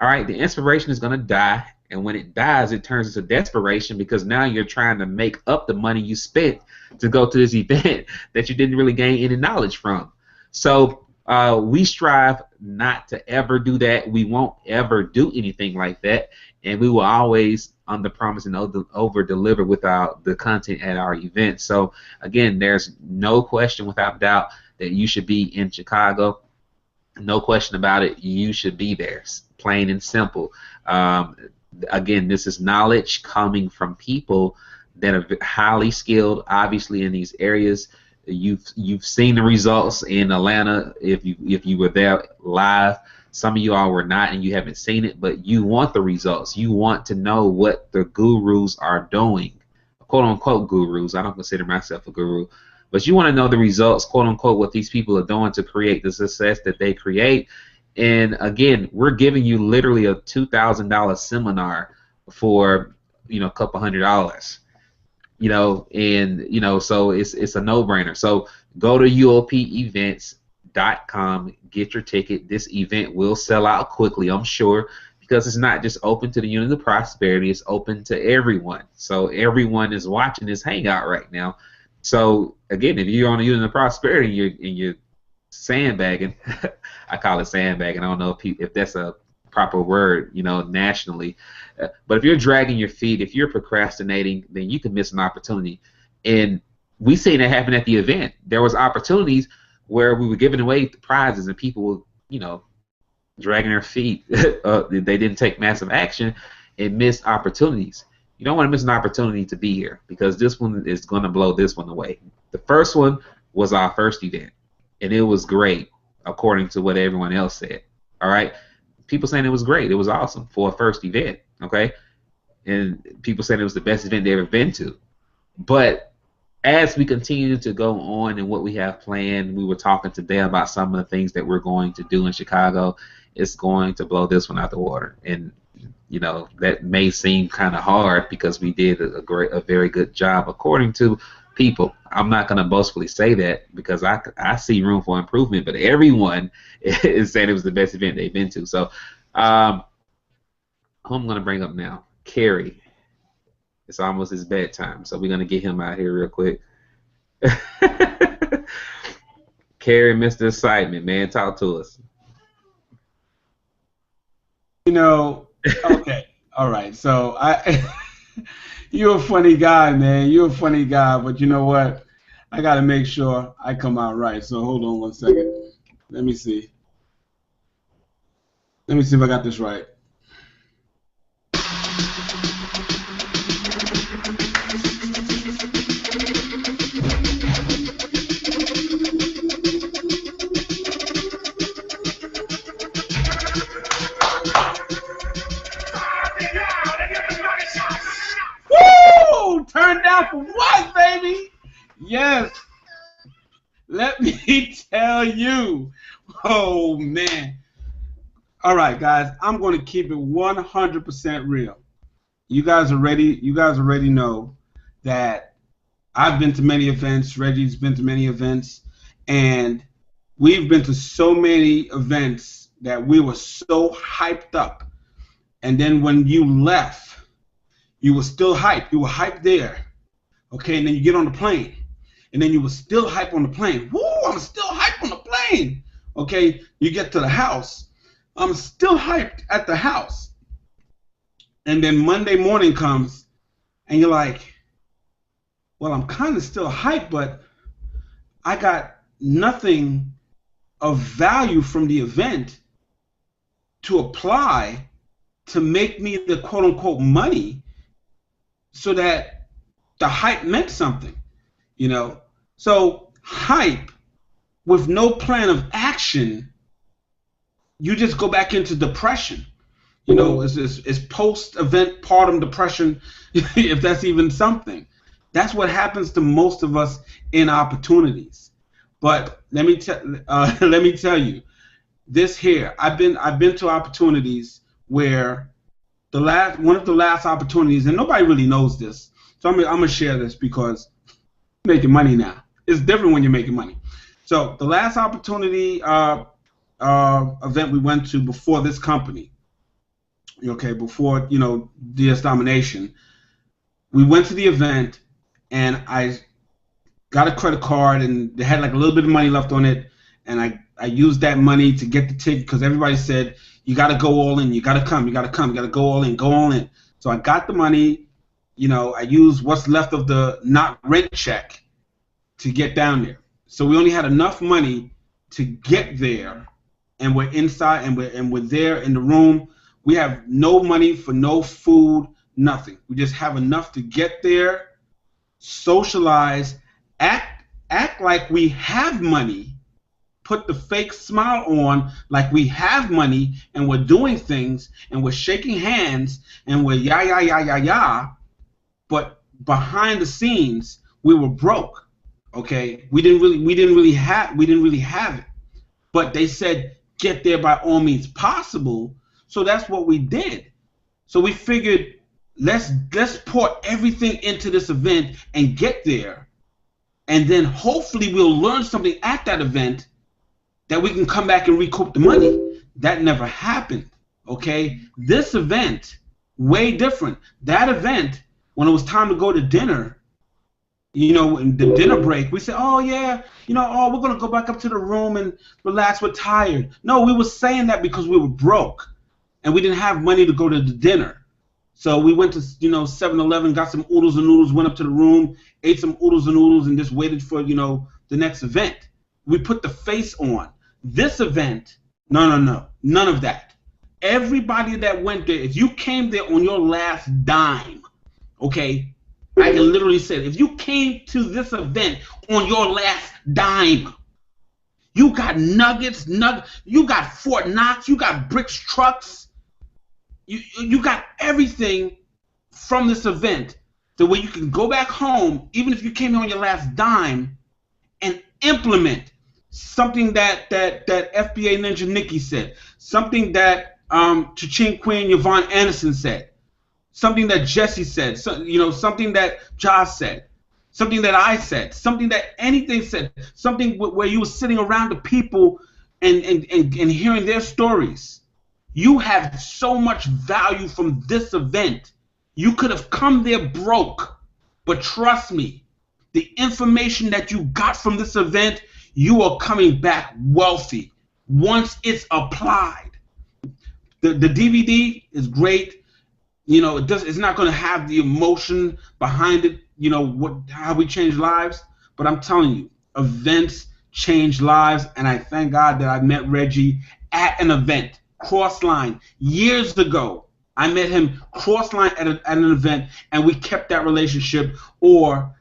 All right, the inspiration is going to die, and when it dies, it turns into desperation, because now you're trying to make up the money you spent to go to this event that you didn't really gain any knowledge from. So We strive not to ever do that. We won't ever do anything like that, and we will always under promise and over deliver with the content at our events. So again, there's no question without doubt that you should be in Chicago. No question about it. You should be there, plain and simple. Again, this is knowledge coming from people that are highly skilled, obviously, in these areas. You've seen the results in Atlanta if you were there live. Some of you all were not and you haven't seen it, but you want the results. You want to know what the gurus are doing, quote unquote gurus. I don't consider myself a guru, but you want to know the results, quote unquote, what these people are doing to create the success that they create. And again, we're giving you literally a $2,000 seminar for a couple $100. So it's a no-brainer. So go to UOPEvents.com, get your ticket. This event will sell out quickly, I'm sure, because it's not just open to the Unit of Prosperity, it's open to everyone. So everyone is watching this hangout right now. So again, if you're on the Unit of Prosperity and you're sandbagging, I call it sandbagging. I don't know if that's a proper word, nationally. But if you're dragging your feet, if you're procrastinating, then you can miss an opportunity. And we seen it happen at the event. There was opportunities where we were giving away prizes and people were, dragging their feet. They didn't take massive action and missed opportunities. You don't want to miss an opportunity to be here because this one is going to blow this one away. The first one was our first event, and it was great according to what everyone else said. All right? People saying it was great. It was awesome for a first event, okay? And people saying it was the best event they've ever been to. But as we continue to go on and what we have planned, we were talking today about some of the things that we're going to do in Chicago. It's going to blow this one out the water. And, that may seem kind of hard because we did a very good job according to people. I'm not going to boastfully say that because I see room for improvement, but everyone is saying it was the best event they've been to. So who I'm going to bring up now? Kerry. It's almost his bedtime, so we're going to get him out here real quick. Kerry, Mr. Excitement, man, talk to us. Okay, all right, so you're a funny guy, man. You're a funny guy, but you know what? I got to make sure I come out right. So hold on one second. Let me see. Let me see if I got this right. Turn down for what, baby? Yes. Let me tell you. Oh, man. All right, guys. I'm going to keep it 100% real. You guys already know that I've been to many events. Reggie's been to many events. And we've been to so many events that we were so hyped up. And then when you left, you were still hyped. You were hyped there. Okay, and then you get on the plane. And then you were still hyped on the plane. Woo, I'm still hyped on the plane. Okay, you get to the house. I'm still hyped at the house. And then Monday morning comes, and you're like, well, I'm kind of still hyped, but I got nothing of value from the event to apply to make me the quote-unquote money so that the hype meant something, So hype with no plan of action, you just go back into depression. It's post-event postpartum depression, if that's even something. That's what happens to most of us in opportunities. But let me tell you, this here, I've been to opportunities where one of the last opportunities, and nobody really knows this, so I'm gonna share this because I'm making money now. It's different when you're making money. So the last opportunity event we went to before this company, before DS Domination, we went to the event and I got a credit card and they had like a little bit of money left on it, and I used that money to get the ticket because everybody said, you got to go all in, you got to come, you got to come, you got to go all in, go all in. So I got the money, you know, I used what's left of the not rent check to get down there. So we only had enough money to get there, and we're inside, and we're there in the room. We have no money for no food, nothing. We just have enough to get there, socialize, act like we have money, put the fake smile on like we have money, and we're doing things, and we're shaking hands, and we're ya. But behind the scenes, we were broke. Okay, we didn't really have it. But they said get there by all means possible, so that's what we did. So we figured let's pour everything into this event and get there, and then hopefully we'll learn something at that event that we can come back and recoup the money. That never happened. Okay, this event, way different. That event, when it was time to go to dinner, you know, in the dinner break, we said, oh yeah, you know, oh, we're gonna go back up to the room and relax, we're tired. No, we were saying that because we were broke and we didn't have money to go to the dinner. So we went to, you know, 7-Eleven, got some oodles and noodles, went up to the room, ate some oodles and noodles, and just waited for, you know, the next event. We put the face on. This event, no, none of that. Everybody that went there, if you came there on your last dime, okay, I can literally say it. If you came to this event on your last dime, you got nuggets, you got Fort Knox, you got bricks trucks, you got everything from this event, the way you can go back home, even if you came here on your last dime, and implement something that FBA Ninja Nikki said, something that Cha-Ching Queen Yvonne Anderson said, something that Jesse said, you know, something that Josh said, something that I said, something that anything said, something where you were sitting around the people and hearing their stories. You have so much value from this event. You could have come there broke, but trust me, the information that you got from this event, you are coming back wealthy once it's applied. The DVD is great. You know, it's not going to have the emotion behind it, you know, how we change lives. But I'm telling you, events change lives, and I thank God that I met Reggie at an event, Crossline, years ago. I met him Crossline at an event, and we kept that relationship, or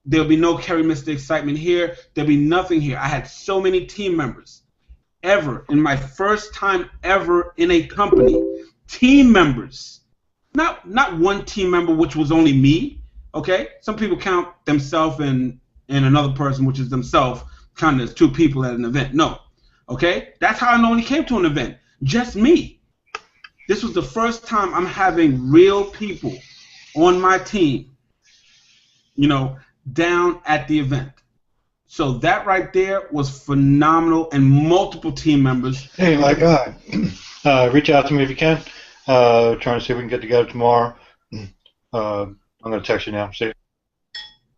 there'll be no Carrie Mr. Excitement here. There'll be nothing here. I had so many team members. Ever, in my first time ever in a company, team members. Not one team member, which was only me, okay? Some people count themselves and another person, which is themselves, counted as two people at an event. No, okay? That's how I only came to an event. Just me. This was the first time I'm having real people on my team, you know, down at the event. So that right there was phenomenal, and multiple team members. Hey, my guy, reach out to me if you can. Trying to see if we can get together tomorrow. I'm going to text you now. See you.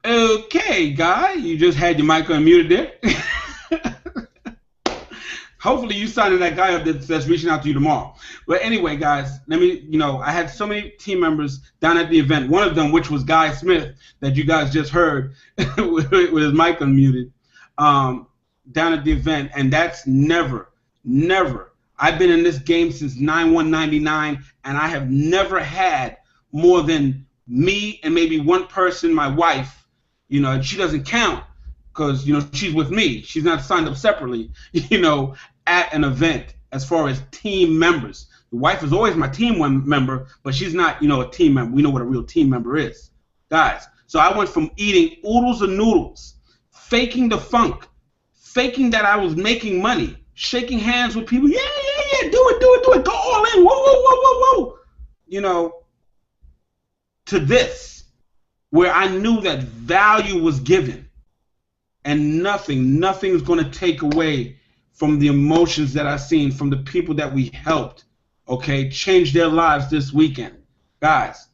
Okay, guy, you just had your mic unmuted there. Hopefully you signed that guy up that's reaching out to you tomorrow. But anyway, guys, I had so many team members down at the event. One of them, which was Guy Smith, that you guys just heard with his mic unmuted, down at the event. And that's never. I've been in this game since 9/1/99, and I have never had more than me and maybe one person, my wife. And she doesn't count because, she's with me. She's not signed up separately, at an event as far as team members. The wife is always my team member, but she's not, a team member. We know what a real team member is. Guys, so I went from eating oodles and noodles, faking the funk, faking that I was making money, shaking hands with people. Yeah, do it, go all in, whoa. To this, where I knew that value was given, and nothing's going to take away from the emotions that I've seen from the people that we helped, change their lives this weekend. Guys,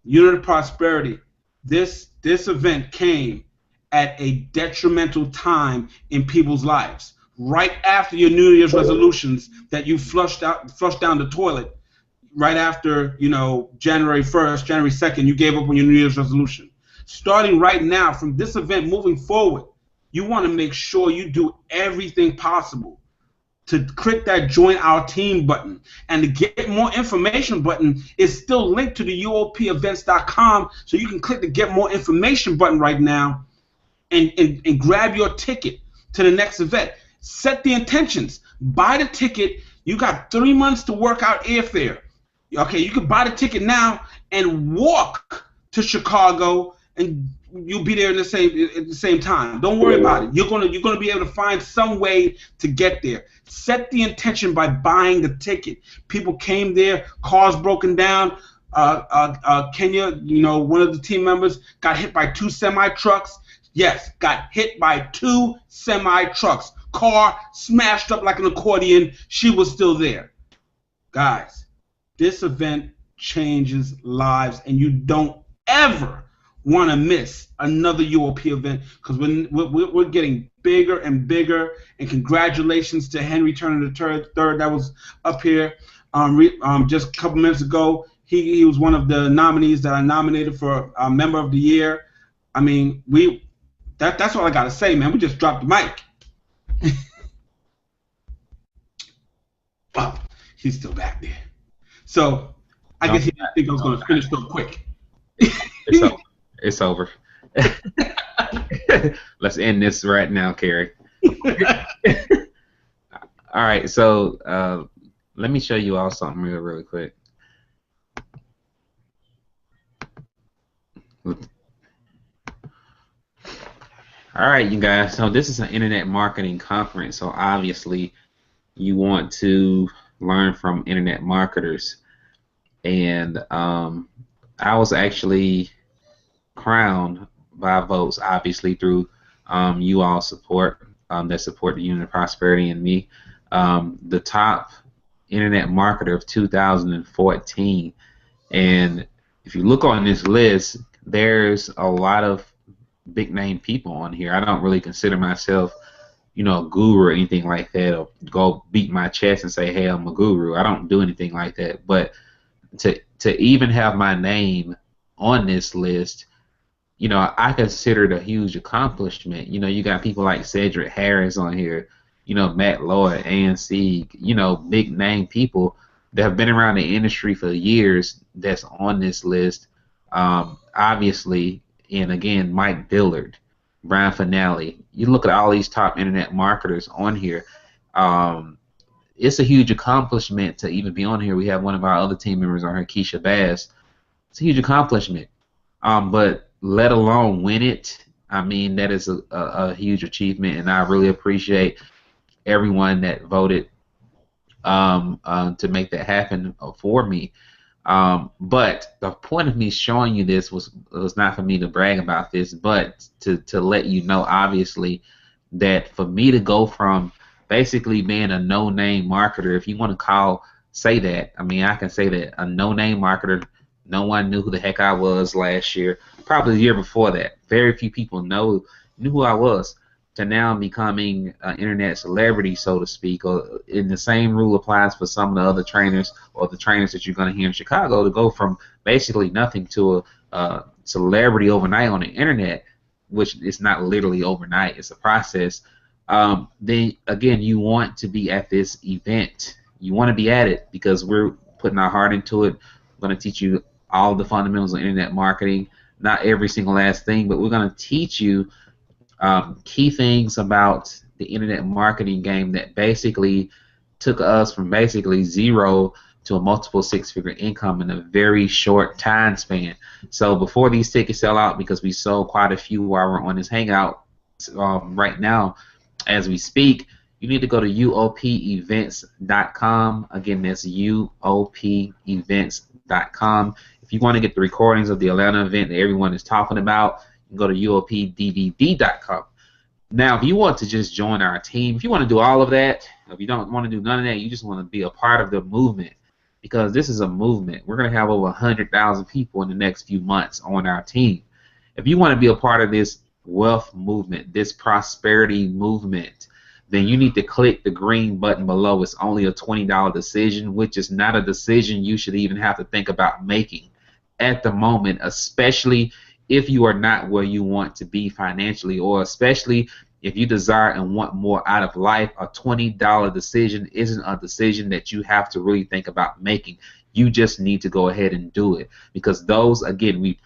Unit of Prosperity, this event came at a detrimental time in people's lives. right after your New Year's resolutions that you flushed down the toilet. Right after, January 1st, January 2nd, you gave up on your New Year's resolution. Starting right now, from this event moving forward, you want to make sure you do everything possible to click that Join Our Team button. And the Get More Information button is still linked to the UOPEvents.com, so you can click the Get More Information button right now and grab your ticket to the next event. Set the intentions. Buy the ticket. You got 3 months to work out airfare. Okay, you can buy the ticket now and walk to Chicago, and you'll be there at the same time. Don't worry about it. You're gonna be able to find some way to get there. Set the intention by buying the ticket. People came there, cars broken down. Kenya, one of the team members got hit by 2 semi-trucks. Yes, got hit by 2 semi-trucks. Car smashed up like an accordion. She was still there. Guys, this event changes lives, and you don't ever want to miss another UOP event, because we're getting bigger and bigger. And congratulations to Henry Turner III that was up here just a couple minutes ago. He was one of the nominees that I nominated for Member of the Year. I mean, that's all I gotta say, man. We just dropped the mic. Wow, he's still back there. So I guess he didn't think I was going to finish so quick. It's over. Let's end this right now, Kerry. All right, so let me show you all something really quick. All right, you guys, so this is an internet marketing conference, so obviously you want to learn from internet marketers. And I was actually crowned by votes, obviously through you all support that support the Unit of Prosperity and me, the top internet marketer of 2014. And if you look on this list, there's a lot of big name people on here. I don't really consider myself, a guru or anything like that, or go beat my chest and say, hey, I'm a guru. I don't do anything like that. But to even have my name on this list, I consider it a huge accomplishment. You got people like Cedric Harris on here, Matt Lloyd, ANC, big name people that have been around the industry for years that's on this list. Obviously, and again, Mike Dillard, Brian Finale. You look at all these top internet marketers on here. It's a huge accomplishment to even be on here. We have one of our other team members on here, Keisha Bass. It's a huge accomplishment. But let alone win it, I mean, that is a huge achievement, and I really appreciate everyone that voted to make that happen for me. But the point of me showing you this was not for me to brag about this, but to let you know, obviously, that for me to go from basically being a no-name marketer, if you want to say that, I mean, I can say that, a no-name marketer, no one knew who the heck I was last year, probably the year before that. Very few people knew who I was, to now becoming an internet celebrity, so to speak. Or in the same rule applies for some of the other trainers, or the trainers that you're going to hear in Chicago, to go from basically nothing to a celebrity overnight on the internet, which is not literally overnight, it's a process. Then again, you want to be at this event. You want to be at it because we're putting our heart into it. We're going to teach you all the fundamentals of internet marketing, not every single last thing, but we're going to teach you key things about the internet marketing game that basically took us from basically zero to a multiple six-figure income in a very short time span. So before these tickets sell out, because we sold quite a few while we're on this hangout right now as we speak, you need to go to UOPEvents.com. Again, that's UOPEvents.com. If you want to get the recordings of the Atlanta event that everyone is talking about, you can go to UOPDVD.com. Now, if you want to just join our team, if you want to do all of that, if you don't want to do none of that, you just want to be a part of the movement, because this is a movement. We're going to have over 100,000 people in the next few months on our team. If you want to be a part of this wealth movement, this prosperity movement, then you need to click the green button below. It's only a $20 decision, which is not a decision you should even have to think about making at the moment, especially if you are not where you want to be financially, or especially if you desire and want more out of life. A $20 decision isn't a decision that you have to really think about making. You just need to go ahead and do it, because those, again, we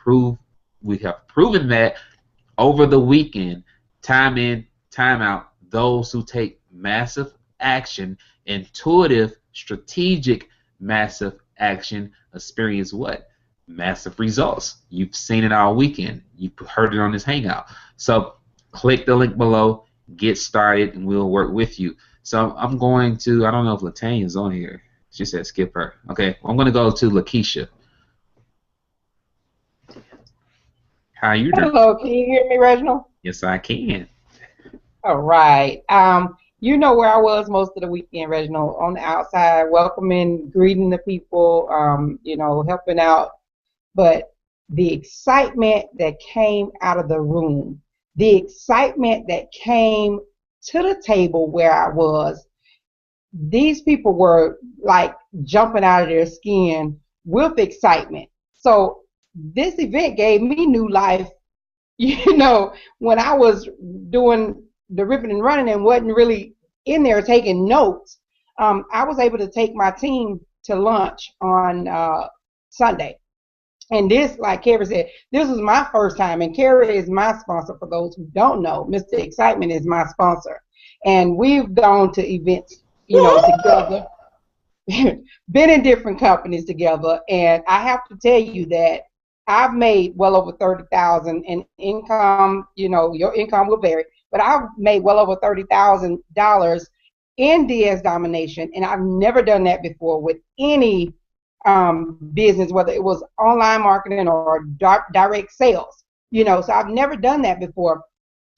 have proven that over the weekend, time in, time out, those who take massive action, intuitive, strategic, massive action, experience what? Massive results. You've seen it all weekend. You've heard it on this Hangout. So click the link below, get started, and we'll work with you. So I'm going to, I don't know if Latanya's on here. She said skip her. Okay, I'm going to go to Lakeisha. How are you doing? Hello, can you hear me, Reginald? Yes, I can. All right. You know where I was most of the weekend, Reginald, on the outside, welcoming, greeting the people, you know, helping out. But the excitement that came out of the room, the excitement that came to the table where I was, these people were like jumping out of their skin with excitement. So this event gave me new life. You know, when I was doing the ripping and running and wasn't really in there taking notes, I was able to take my team to lunch on Sunday. And this, like Carrie said, this was my first time, and Carrie is my sponsor. For those who don't know, Mr. Excitement is my sponsor. And we've gone to events, you know, together, been in different companies together, and I have to tell you that I've made well over $30,000 in income. You know, your income will vary, but I've made well over $30,000 in DS Domination, and I've never done that before with any business, whether it was online marketing or direct sales. You know, so I've never done that before.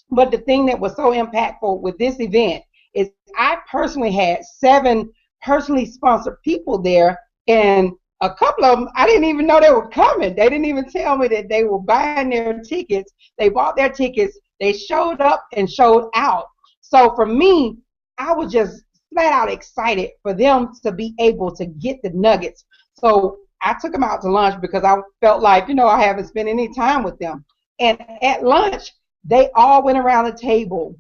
But the thing that was so impactful with this event is I personally had 7 personally sponsored people there, and a couple of them, I didn't even know they were coming. They didn't even tell me that they were buying their tickets. They bought their tickets. They showed up and showed out. So for me, I was just flat out excited for them to be able to get the nuggets. So I took them out to lunch because I felt like, you know, I haven't spent any time with them. And at lunch, they all went around the table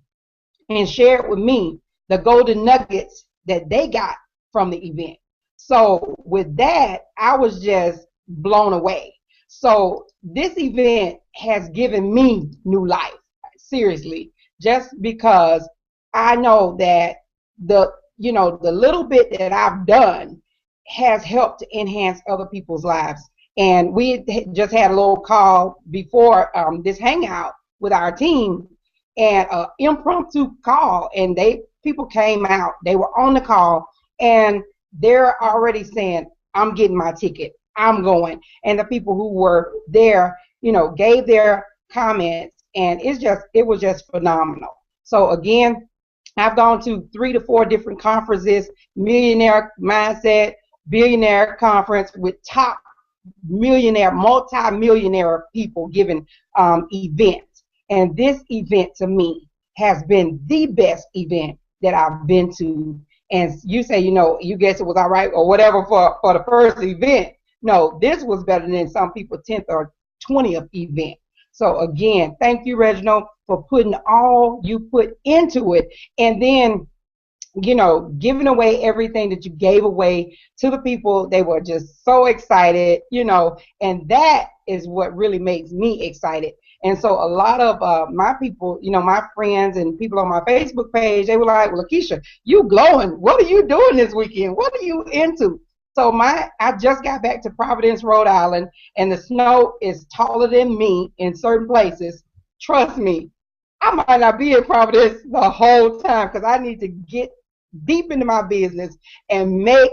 and shared with me the golden nuggets that they got from the event. So with that, I was just blown away. So this event has given me new life, seriously, just because I know that the little bit that I've done has helped to enhance other people's lives. And we just had a little call before this hangout with our team, and an impromptu call, and people came out, they were on the call, and they're already saying, I'm getting my ticket, I'm going. And the people who were there, you know, gave their comments, and it was just phenomenal. So again, I've gone to 3 to 4 different conferences, Millionaire Mindset, Billionaire Conference with top millionaire, multi-millionaire people giving events. And this event to me has been the best event that I've been to. And you say, you know, you guess it was all right or whatever for the first event. No, this was better than some people's 10th or 20th event. So again, thank you, Reginald, for putting all you put into it, and then, you know, giving away everything that you gave away to the people. They were just so excited, you know, and that is what really makes me excited. And so a lot of my people, you know, my friends and people on my Facebook page, they were like, well, Lakeisha, you glowing. What are you doing this weekend? What are you into? So I just got back to Providence, Rhode Island, and the snow is taller than me in certain places. Trust me, I might not be in Providence the whole time because I need to get deep into my business and make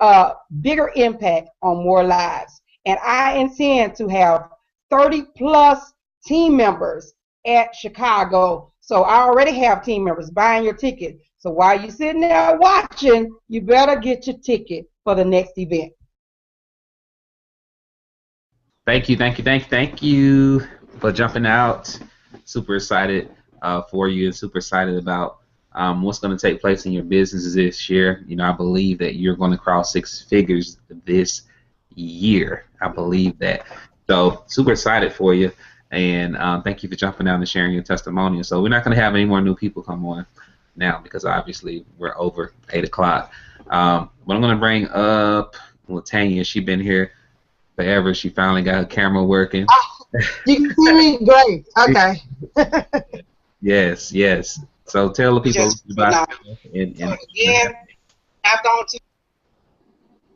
a bigger impact on more lives. And I intend to have 30 plus team members at Chicago. So I already have team members buying your ticket. So while you're sitting there watching, you better get your ticket for the next event. Thank you for jumping out. Super excited for you, and super excited about what's going to take place in your business this year. You know, I believe that you're going to cross 6 figures this year. I believe that. So super excited for you, and thank you for jumping down and sharing your testimonial. So we're not going to have any more new people come on now because obviously we're over 8 o'clock. But I'm going to bring up Latanya. She's been here forever. She finally got her camera working. You can see me? Great. Okay. Yes, yes. So tell the people about it.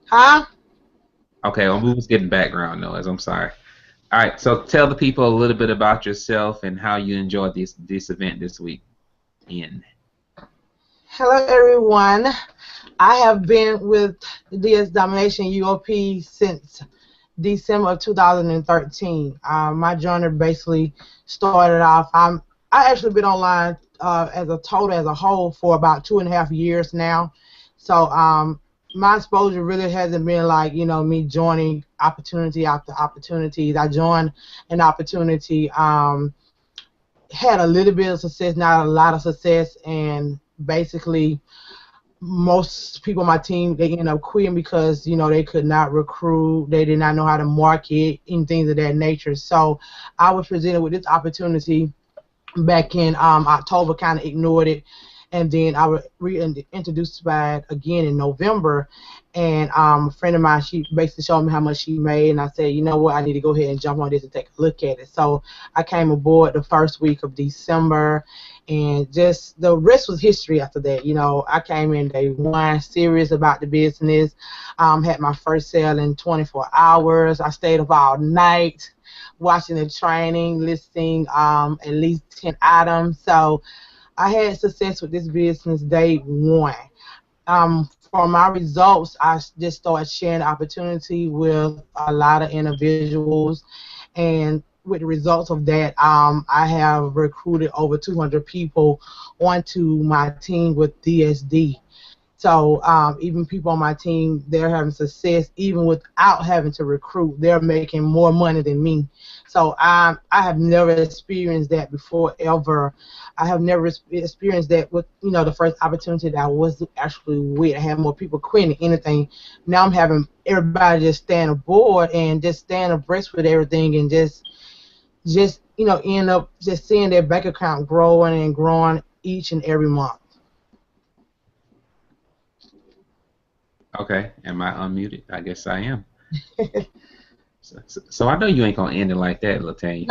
Huh? Okay, well, we was getting background noise. I'm sorry. All right, so tell the people a little bit about yourself and how you enjoyed this event this week. Hello, everyone. I have been with DS Domination UOP since December of 2013. My journey basically started off. I actually been online as a whole for about 2.5 years now. So my exposure really hasn't been like, you know, me joining opportunity after opportunities. I joined an opportunity, had a little bit of success, not a lot of success, and basically most people on my team, they ended up quitting because, you know, they could not recruit, they did not know how to market and things of that nature. So I was presented with this opportunity back in October, kind of ignored it, and then I was reintroduced by it again in November, and a friend of mine, she basically showed me how much she made, and I said, you know what, I need to go ahead and jump on this and take a look at it. So I came aboard the first week of December, and just the rest was history after that. You know, I came in day one, serious about the business, had my first sale in 24 hours. I stayed up all night watching the training, listing at least 10 items. So I had success with this business day one. For my results, I just started sharing the opportunity with a lot of individuals, and with the results of that, I have recruited over 200 people onto my team with DSD. So even people on my team, they're having success even without having to recruit. They're making more money than me. So I have never experienced that before, ever. I have never experienced that with, you know, the first opportunity that I was actually with. I had more people quitting than anything. Now I'm having everybody just stand aboard and just stand abreast with everything, and just you know, end up just seeing their bank account growing and growing each and every month. Okay, am I unmuted? I guess I am. So I know you ain't gonna end it like that, Latanya.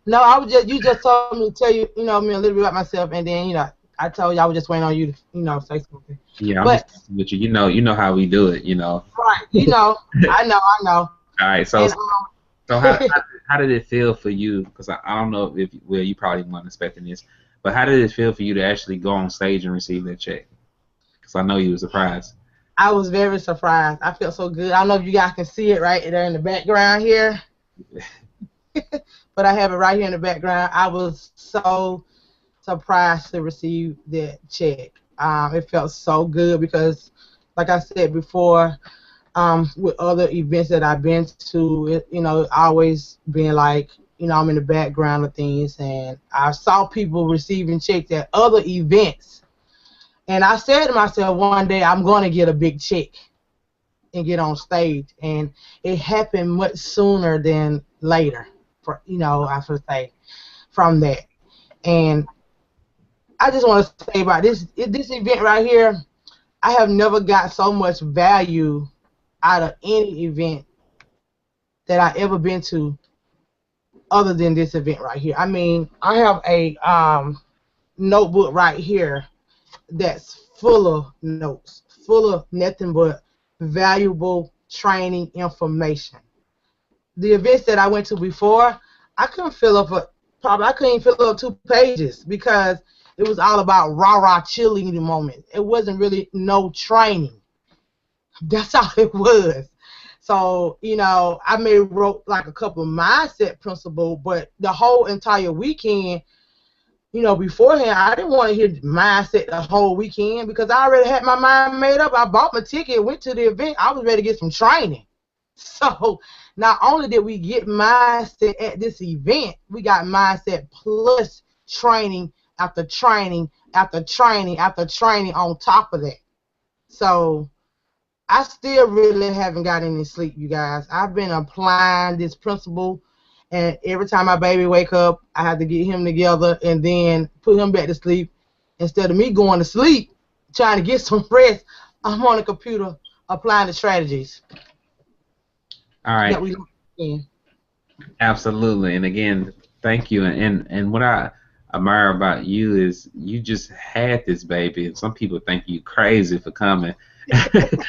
No, I was you just told me to tell you, you know, me a little bit about myself, and then, you know, I told you I was just waiting on you to, you know, say something. Yeah, I'm just with you. You know how we do it, you know. Right, you know, I know. All right, so and, so how did it feel for you? Because I don't know if, well, you probably weren't expecting this, but how did it feel for you to actually go on stage and receive that check? Because I know you were surprised. I was very surprised. I felt so good. I don't know if you guys can see it right there in the background here, but I have it right here in the background. I was so surprised to receive that check. It felt so good because, like I said before, with other events that I've been to, you know, always been like, you know, I'm in the background of things, and I saw people receiving checks at other events. And I said to myself, one day I'm going to get a big check and get on stage. And it happened much sooner than later, you know, I should say, from that. And I just want to say about this event right here, I have never got so much value out of any event that I ever been to other than this event right here. I mean, I have a notebook right here that's full of notes, full of nothing but valuable training information. The events that I went to before, I couldn't fill up I couldn't even fill up 2 pages because it was all about rah-rah cheerleading moments. It wasn't really no training. That's all it was. So, you know, I may have wrote like a couple of mindset principles, but the whole entire weekend, you know, beforehand, I didn't want to hear mindset the whole weekend because I already had my mind made up. I bought my ticket, went to the event. I was ready to get some training. So not only did we get mindset at this event, we got mindset plus training after training after training after training on top of that. So I still really haven't got any sleep, you guys. I've been applying this principle, and every time my baby wake up, I have to get him together and then put him back to sleep. Instead of me going to sleep, trying to get some rest, I'm on the computer applying the strategies. All right. That we learn. Absolutely. And again, thank you. And what I admire about you is you just had this baby, and some people think you crazy for coming to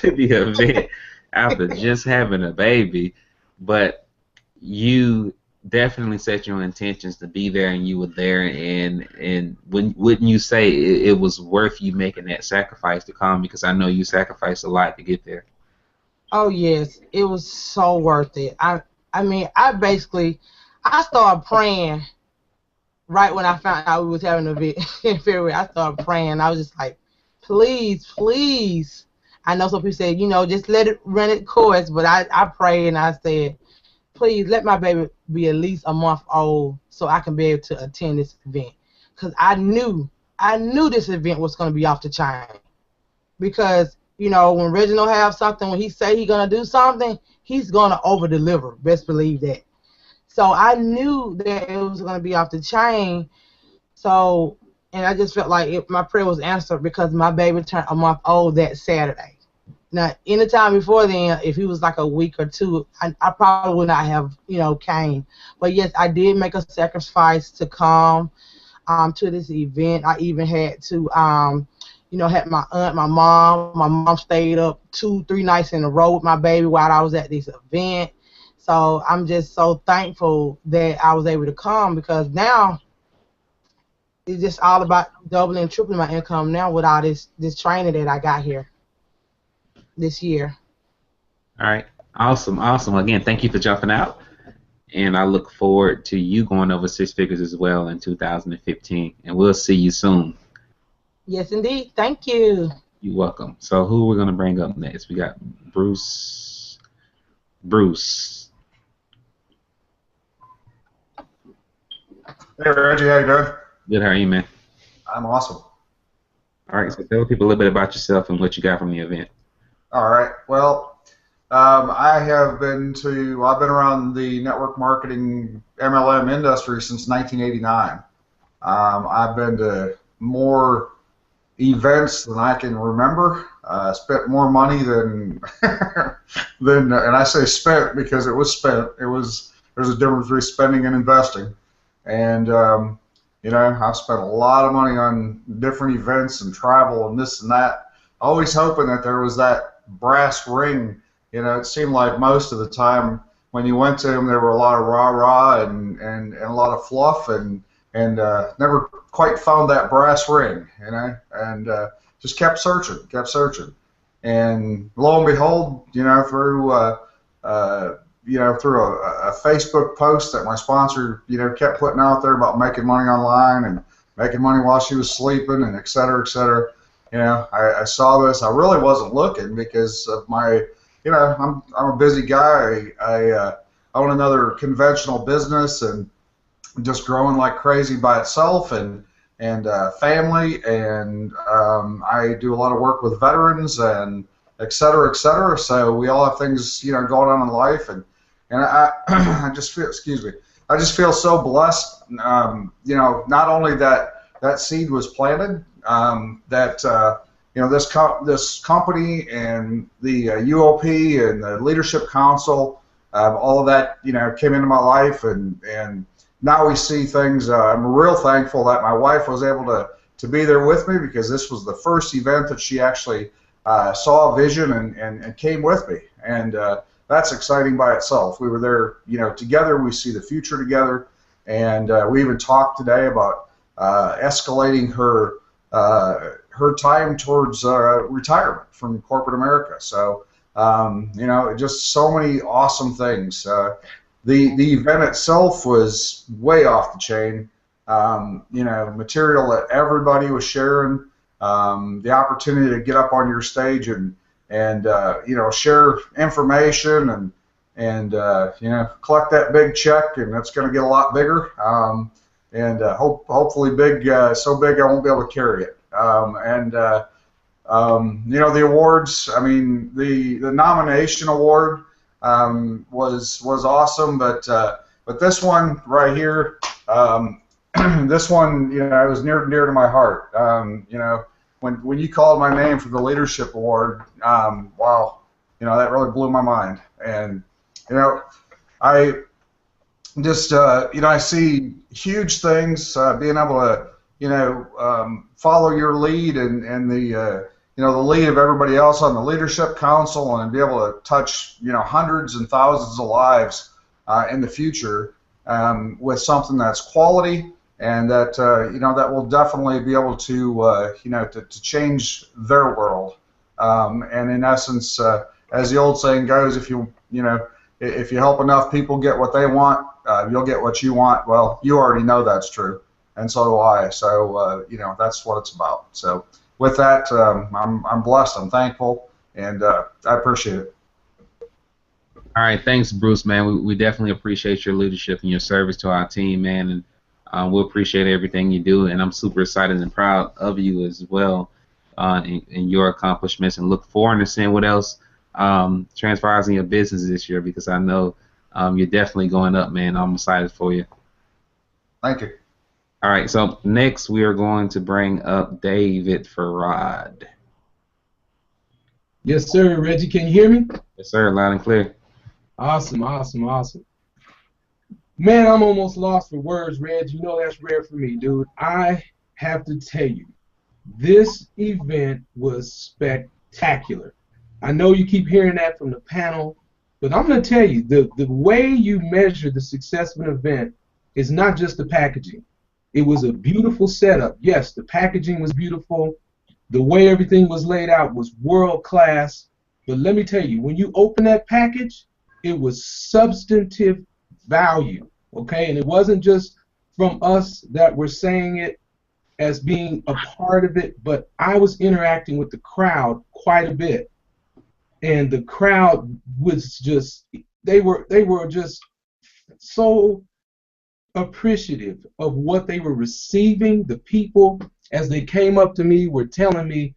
the event after just having a baby, but you definitely set your intentions to be there, and you were there. And wouldn't you say it was worth you making that sacrifice to come? Because I know you sacrificed a lot to get there. Oh yes, it was so worth it. I mean, I started praying right when I found out we was having an event in February. I started praying. I was just like, please, please. I know some people said, you know, just let it run its course, but I prayed and I said, please let my baby be at least a month old so I can be able to attend this event. Because I knew this event was going to be off the chain. Because, you know, when Reginald have something, when he say he's going to do something, he's going to over-deliver. Best believe that. So I knew that it was going to be off the chain. So, and I just felt like my prayer was answered because my baby turned a month old that Saturday. Now, anytime before then, if he was like a week or two, I probably would not have, you know, came. But yes, I did make a sacrifice to come to this event. I even had to, you know, had my aunt, my mom. My mom stayed up 2-3 nights in a row with my baby while I was at this event. So I'm just so thankful that I was able to come, because now it's just all about doubling and tripling my income now with all this training that I got here this year. All right. Awesome. Awesome. Again, thank you for jumping out. And I look forward to you going over 6 figures as well in 2015. And we'll see you soon. Yes, indeed. Thank you. You're welcome. So who we're going to bring up next? We got Bruce. Hey, Reggie. How you doing? Good. How are you, man? I'm awesome. All right. So tell people a little bit about yourself and what you got from the event. All right. Well, I've been around the network marketing MLM industry since 1989. I've been to more events than I can remember. Spent more money than and I say spent because it was spent. There's a difference between spending and investing. And you know, I've spent a lot of money on different events and travel and this and that, always hoping that there was that brass ring. You know, it seemed like most of the time when you went to them, there were a lot of rah-rah and a lot of fluff, and never quite found that brass ring, you know, and just kept searching. And lo and behold, you know, through a Facebook post that my sponsor, you know, kept putting out there about making money online and making money while she was sleeping and et cetera, et cetera. You know, I saw this. I really wasn't looking because of my, you know, I'm a busy guy. I own another conventional business and just growing like crazy by itself, and family, and I do a lot of work with veterans and et cetera, et cetera. So we all have things, you know, going on in life, and I just feel, I just feel so blessed. You know, not only that seed was planted, that you know, this company and the UOP and the Leadership Council, all of that, you know, came into my life, and now we see things. I'm real thankful that my wife was able to be there with me, because this was the first event that she actually saw a vision and came with me, and that's exciting by itself. We were there, you know, together. We see the future together, and we even talked today about escalating her time towards retirement from corporate America. So you know, just so many awesome things. The event itself was way off the chain. You know, material that everybody was sharing. The opportunity to get up on your stage and you know, share information and you know, collect that big check, and it's going to get a lot bigger. and hopefully big, so big I won't be able to carry it. You know, the awards, I mean, the nomination award was awesome, but this one right here, this one, you know, it was near and dear to my heart. You know, when you called my name for the leadership award, wow, you know, that really blew my mind. And you know, I just you know, I see huge things, being able to, you know, follow your lead and the you know, the lead of everybody else on the leadership council, and be able to touch, you know, hundreds and thousands of lives in the future with something that's quality, and that you know, that will definitely be able to you know, to change their world. And in essence, as the old saying goes, if you know, if you help enough people get what they want, you'll get what you want. Well, you already know that's true, and so do I. So you know, that's what it's about. So with that, I'm blessed. I'm thankful, and I appreciate it. All right, thanks, Bruce, man. We definitely appreciate your leadership and your service to our team, man, and we appreciate everything you do. And I'm super excited and proud of you as well, in your accomplishments, and look forward to seeing what else transpires in your business this year, because I know you're definitely going up, man. I'm excited for you. Thank you. All right, so next we are going to bring up David Farad. Yes, sir. Reggie, can you hear me? Yes, sir. Loud and clear. Awesome, awesome, awesome. Man, I'm almost lost for words, Reg. You know that's rare for me, dude. I have to tell you, this event was spectacular. I know you keep hearing that from the panel, but I'm going to tell you, the way you measure the success of an event is not just the packaging. It was a beautiful setup. Yes, the packaging was beautiful. The way everything was laid out was world class. But let me tell you, when you open that package, it was substantive value, okay? And it wasn't just from us that were saying it as being a part of it, but I was interacting with the crowd quite a bit. And the crowd was just, they were just so appreciative of what they were receiving. The people, as they came up to me, were telling me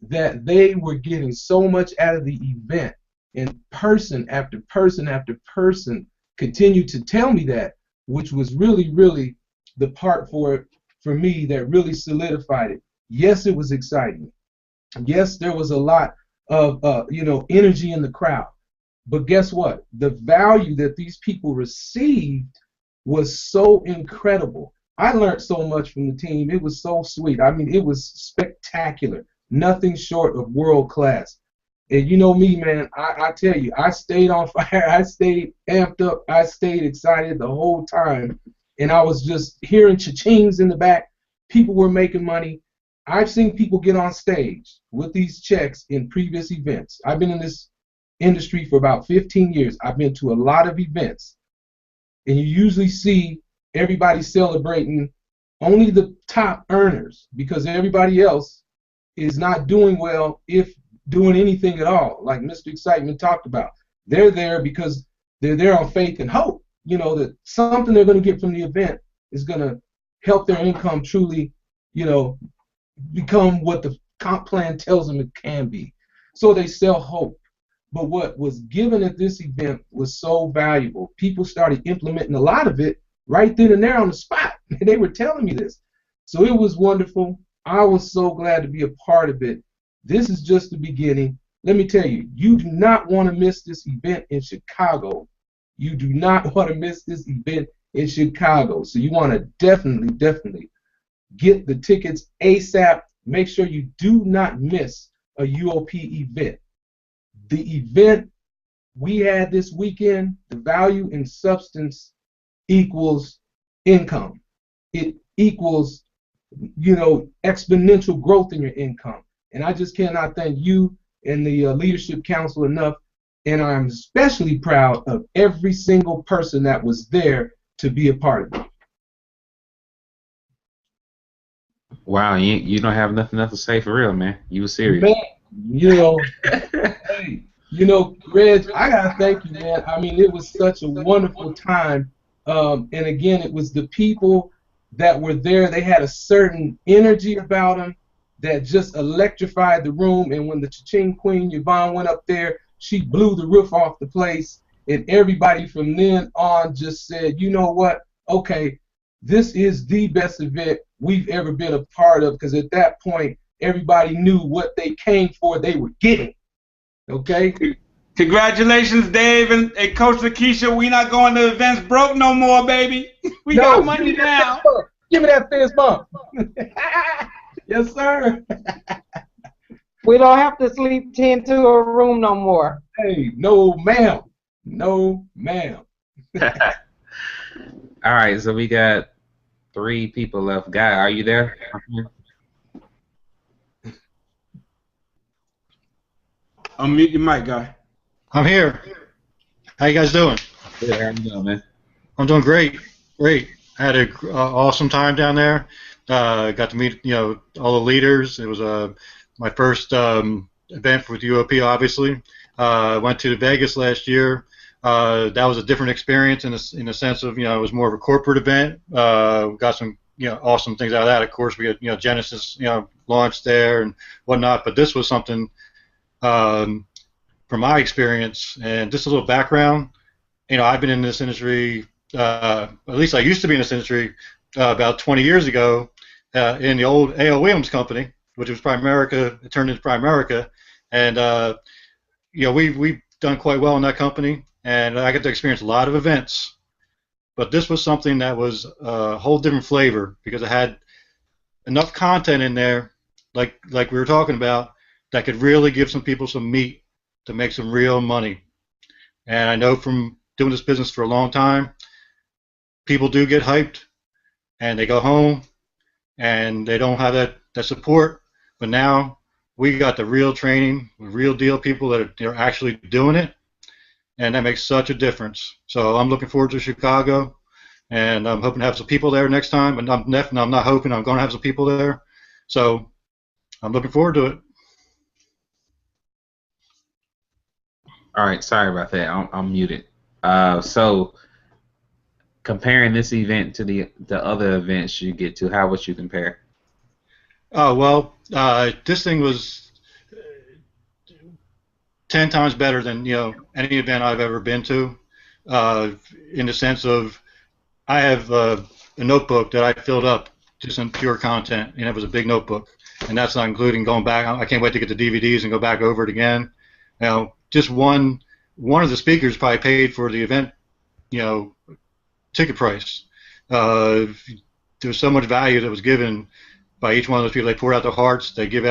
that they were getting so much out of the event, and person after person after person continued to tell me that, which was really the part for me that really solidified it. Yes, it was exciting. Yes, there was a lot of you know, energy in the crowd, but guess what? The value that these people received was so incredible. I learned so much from the team. It was so sweet. I mean, it was spectacular. Nothing short of world class. And you know me, man, I tell you, I stayed on fire. I stayed amped up. I stayed excited the whole time. And I was just hearing cha-chings in the back. People were making money. I've seen people get on stage with these checks in previous events. I've been in this industry for about 15 years. I've been to a lot of events. And you usually see everybody celebrating only the top earners, because everybody else is not doing well, if doing anything at all, like Mr. Excitement talked about. They're there because they're there on faith and hope, you know, that something they're going to get from the event is going to help their income truly, you know, become what the comp plan tells them it can be. So they sell hope. But what was given at this event was so valuable. People started implementing a lot of it right then and there on the spot. They were telling me this. So it was wonderful. I was so glad to be a part of it. This is just the beginning. Let me tell you, you do not want to miss this event in Chicago. You do not want to miss this event in Chicago. So you want to definitely get the tickets ASAP. Make sure you do not miss a UOP event. The event we had this weekend, the value in substance equals income. It equals, you know, exponential growth in your income. And I just cannot thank you and the Leadership Council enough. And I'm especially proud of every single person that was there to be a part of it. Wow, you don't have nothing else to say for real, man. You were serious. Man, you know, hey, you know, Reg, I gotta thank you, man. I mean, it was such a wonderful time. And again, it was the people that were there. They had a certain energy about them that just electrified the room. And when the Cha-Ching Queen, Yvonne, went up there, she blew the roof off the place. And everybody from then on just said, you know what? Okay, this is the best event we've ever been a part of, because at that point, everybody knew what they came for, they were getting. Okay? Congratulations, Dave and Coach Lakeisha. We not going to events broke no more, baby. We got money now. Give me that fist bump. Yes, sir. We don't have to sleep 10 to a room no more. Hey, no, ma'am. No, ma'am. All right, so we got 3 people left. Guy, are you there? Unmute your mic, Guy. I'm here. How you guys doing? Good. How you doing, man? I'm doing great. Great. I had an awesome time down there. Got to meet all the leaders. It was my first event with UOP, obviously. Went to Vegas last year. That was a different experience in the sense of it was more of a corporate event. Got some awesome things out of that. Of course, we had Genesis launched there and whatnot. But this was something from my experience, and just a little background. I've been in this industry. At least I used to be in this industry about 20 years ago in the old A.O. Williams company, which was Primerica. It turned into Primerica, and we've done quite well in that company, and I got to experience a lot of events. But this was something that was a whole different flavor because it had enough content in there, like we were talking about, that could really give some people some meat to make some real money. And I know from doing this business for a long time, people do get hyped, and they go home, and they don't have that support. But now we got the real training, real deal people that are actually doing it, and that makes such a difference. So I'm looking forward to Chicago, and I'm hoping to have some people there next time. And I'm not hoping, I'm going to have some people there. So I'm looking forward to it. All right, sorry about that. I'm muted. So comparing this event to the other events you get to, how would you compare? Oh, well, this thing was 10 times better than any event I've ever been to, in the sense of I have a notebook that I filled up to some pure content, and it was a big notebook, and that's not including going back. I can't wait to get the DVDs and go back over it again. Just one of the speakers probably paid for the event, ticket price. There was so much value that was given by each one of those people. They poured out their hearts. They gave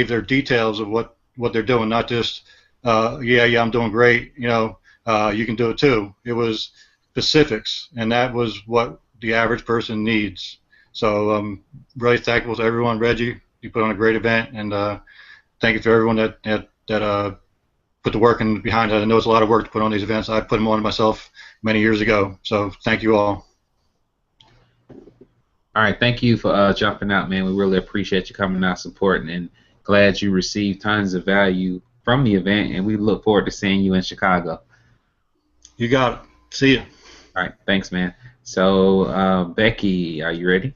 their details of what they're doing, not just yeah, I'm doing great. You can do it too. It was specifics, and that was what the average person needs. So I'm really thankful to everyone. Reggie, you put on a great event, and thank you to everyone that put the work in behind it. I know it's a lot of work to put on these events. I put them on myself many years ago. So thank you all. All right, thank you for jumping out, man. We really appreciate you coming out supporting, and glad you received tons of value from the event, and we look forward to seeing you in Chicago. You got it. See you. All right, thanks, man. So, Becky, are you ready?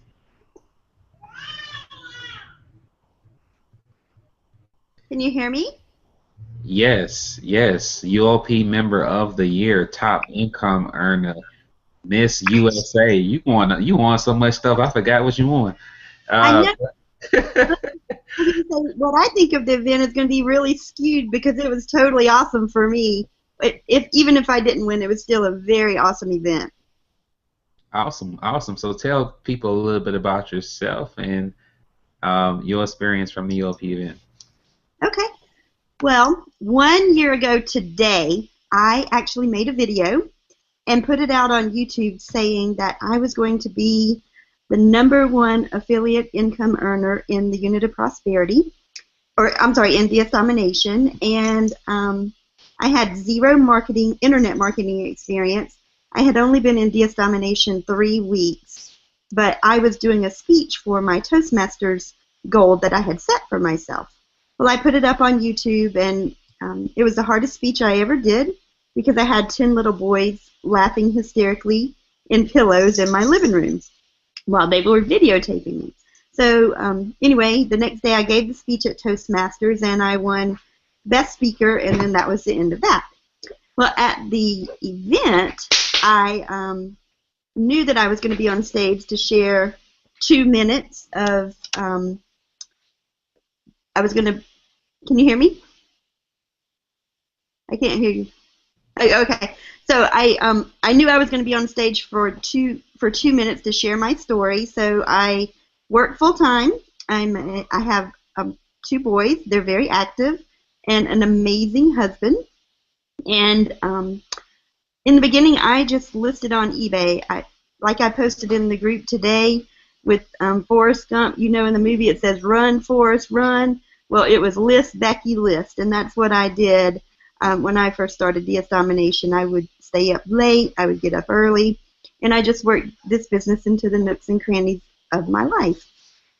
Can you hear me? Yes. UOP Member of the Year, top income earner, Miss USA. You won so much stuff. I forgot what you won. I know. What I think of the event is going to be really skewed because it was totally awesome for me. Even if I didn't win, it was still a very awesome event. Awesome. So tell people a little bit about yourself and your experience from the UOP event. Okay. Well, 1 year ago today, I actually made a video and put it out on YouTube saying that I was going to be the #1 affiliate income earner in the Unit of Prosperity, in DS Domination, and I had zero internet marketing experience. I had only been in DS Domination 3 weeks, but I was doing a speech for my Toastmasters goal that I had set for myself. Well, I put it up on YouTube, and it was the hardest speech I ever did because I had 10 little boys laughing hysterically in pillows in my living room. while they were videotaping me. So anyway, the next day I gave the speech at Toastmasters, and I won Best Speaker, and then that was the end of that. Well, at the event, I knew that I was going to be on stage to share 2 minutes of, I was going to, can you hear me? I can't hear you. Oh, okay. So I knew I was going to be on stage for 2 minutes to share my story. So I work full time. I have 2 boys. They're very active, and an amazing husband. And in the beginning, I just listed on eBay. Like I posted in the group today with Forrest Gump. You know, in the movie it says "Run, Forrest, run." Well, it was list Becky list, and that's what I did. When I first started DS Domination, I would stay up late, I would get up early, and I just worked this business into the nooks and crannies of my life.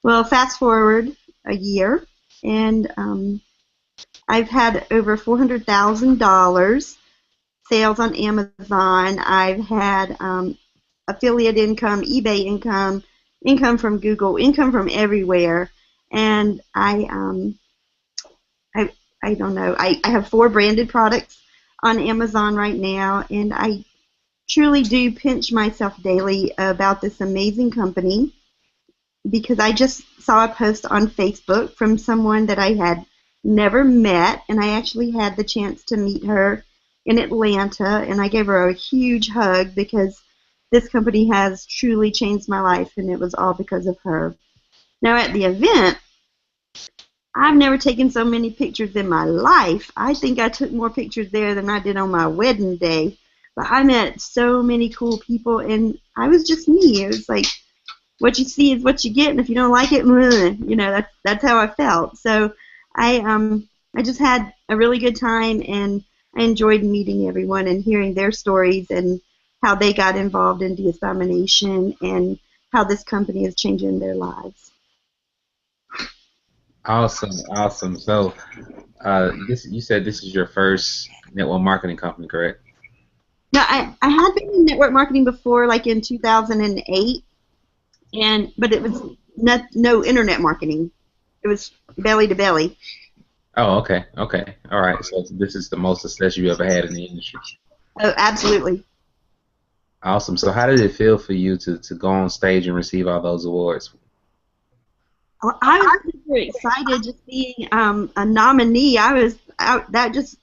Well, fast forward a year, and I've had over $400,000 sales on Amazon. I've had affiliate income, eBay income, income from Google, income from everywhere, and I don't know. I have 4 branded products on Amazon right now, and I truly do pinch myself daily about this amazing company because I just saw a post on Facebook from someone that I had never met, and I actually had the chance to meet her in Atlanta, and I gave her a huge hug because this company has truly changed my life, and it was all because of her. Now, at the event, I've never taken so many pictures in my life. I think I took more pictures there than I did on my wedding day. But I met so many cool people, and I was just me. It was like, what you see is what you get, and if you don't like it, you know, that's how I felt. So I just had a really good time, and I enjoyed meeting everyone and hearing their stories and how they got involved in DS Domination and how this company is changing their lives. Awesome, awesome. So, you said this is your first network marketing company, correct? No, I had been in network marketing before, like in 2008, but it was no internet marketing. It was belly to belly. Oh, okay, okay, all right. So this is the most success you ever had in the industry. Oh, absolutely. Awesome. So how did it feel for you to go on stage and receive all those awards? Well, I was super excited just being a nominee. That just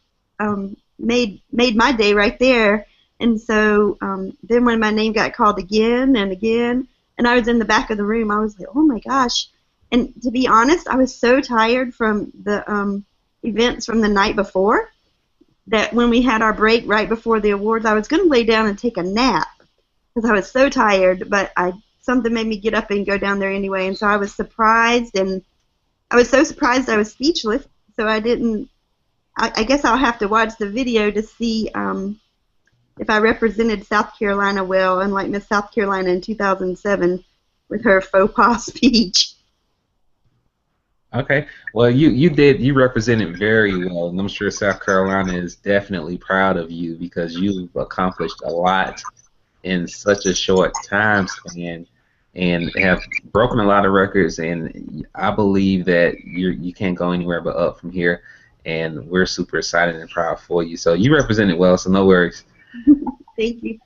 made my day right there. And so then when my name got called again and again, and I was in the back of the room, I was like, oh my gosh. And to be honest, I was so tired from the events from the night before that when we had our break right before the awards, I was going to lay down and take a nap because I was so tired, but something made me get up and go down there anyway, and so I was surprised, and I was so surprised I was speechless, so I guess I'll have to watch the video to see if I represented South Carolina well, unlike Miss South Carolina in 2007 with her faux pas speech. Okay, well you represented very well, and I'm sure South Carolina is definitely proud of you because you've accomplished a lot in such a short time span and have broken a lot of records, and I believe that you can't go anywhere but up from here, and we're super excited and proud for you. So you represented well, so no worries. Thank you.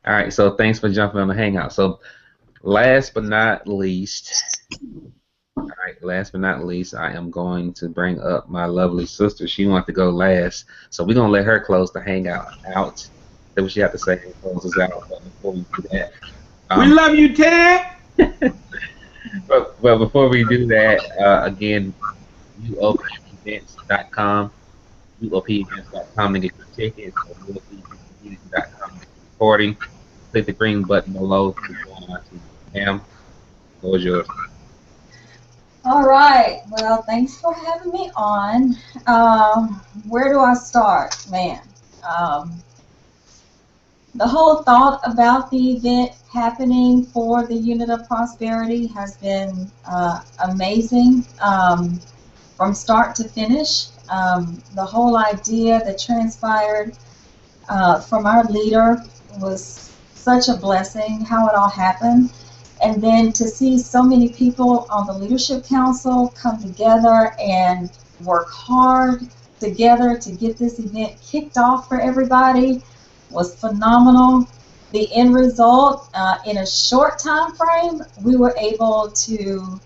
All right, so thanks for jumping on the Hangout. So last but not least, I am going to bring up my lovely sister. She wanted to go last, so we're going to let her close the Hangout out. That's what she have to say and close us out. But before we do that, we love you, Ted. but before we do that, again, UOPEvents.com, UOPEvents.com to get your tickets, or UOPEvents.com to get your recording. Click the green button below to join our team. Pam, the floor is yours. All right. Well, thanks for having me on. Where do I start, man? The whole thought about the event happening for the Unit of Prosperity has been amazing from start to finish. The whole idea that transpired from our leader was such a blessing, how it all happened. And then to see so many people on the Leadership Council come together and work hard together to get this event kicked off for everybody was phenomenal. The end result, in a short time frame, we were able to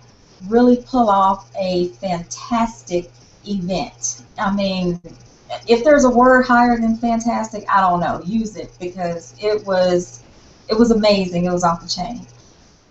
really pull off a fantastic event. I mean, if there's a word higher than fantastic, I don't know, use it, because it was amazing. It was off the chain.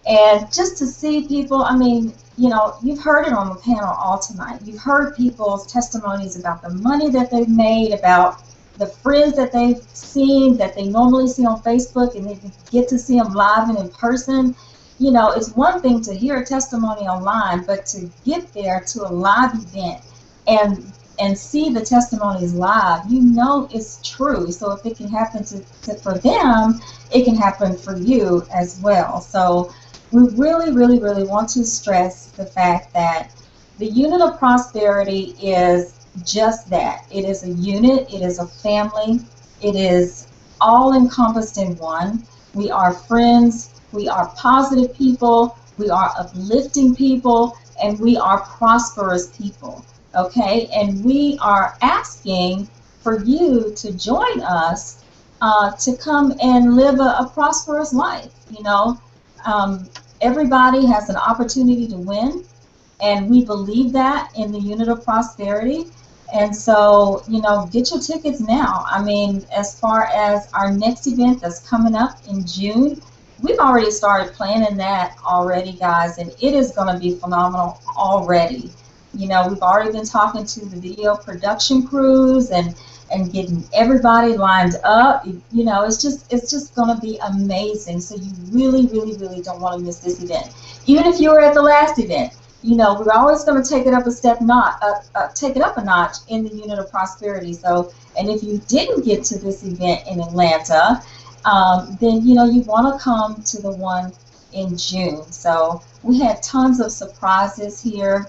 And just to see people, I mean, you know, you've heard it on the panel all tonight. You've heard people's testimonies about the money that they've made, about the friends that they've seen that they normally see on Facebook, and they get to see them live and in person. You know, it's one thing to hear a testimony online, but to get there to a live event and see the testimonies live, you know it's true. So if it can happen for them, it can happen for you as well. So we really, really, really want to stress the fact that the unit of prosperity is just that. It is a unit, it is a family, it is all encompassed in one. We are friends, we are positive people, we are uplifting people, and we are prosperous people, okay? And we are asking for you to join us to come and live a prosperous life, you know? Everybody has an opportunity to win, and we believe that in the unit of prosperity. And so, you know, get your tickets now. I mean, as far as our next event that's coming up in June, we've already started planning that already, guys, and it is going to be phenomenal already. You know, we've already been talking to the video production crews and getting everybody lined up. You know, it's just going to be amazing. So you really, really, really don't want to miss this event. Even if you were at the last event, you know, we're always going to take it up a notch in the unit of prosperity. So, and if you didn't get to this event in Atlanta, then, you know, you want to come to the one in June. So we had tons of surprises here.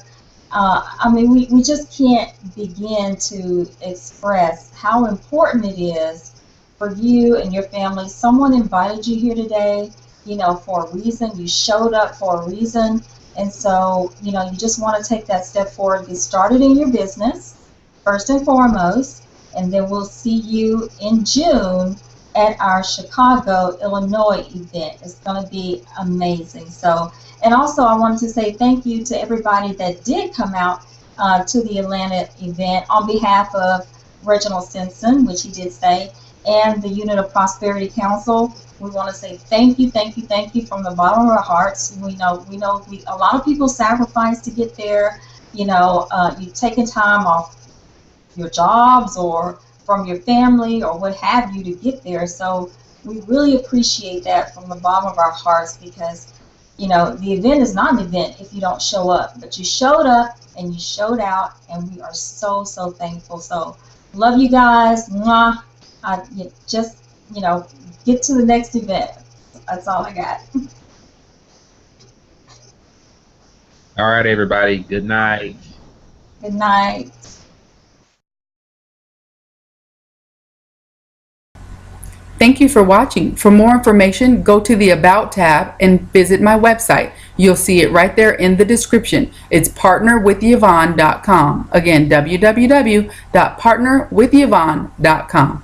I mean, we just can't begin to express how important it is for you and your family. Someone invited you here today, you know, for a reason. You showed up for a reason. And so, you know, you just want to take that step forward, get started in your business, first and foremost, and then we'll see you in June at our Chicago, Illinois event. It's going to be amazing. So, and also I wanted to say thank you to everybody that did come out to the Atlanta event on behalf of Reginald Simpson, which he did say, and the Unit of Prosperity Council. We want to say thank you, thank you, thank you from the bottom of our hearts. We know a lot of people sacrifice to get there. You know, you've taken time off your jobs or from your family or what have you to get there. So we really appreciate that from the bottom of our hearts, because, you know, the event is not an event if you don't show up. But you showed up and you showed out, and we are so, so thankful. So love you guys. Mwah. Just, you know, get to the next event. That's all I got. All right, everybody. Good night. Good night. Thank you for watching. For more information, go to the About tab and visit my website. You'll see it right there in the description. It's partnerwithyvonne.com. Again, www.partnerwithyvonne.com.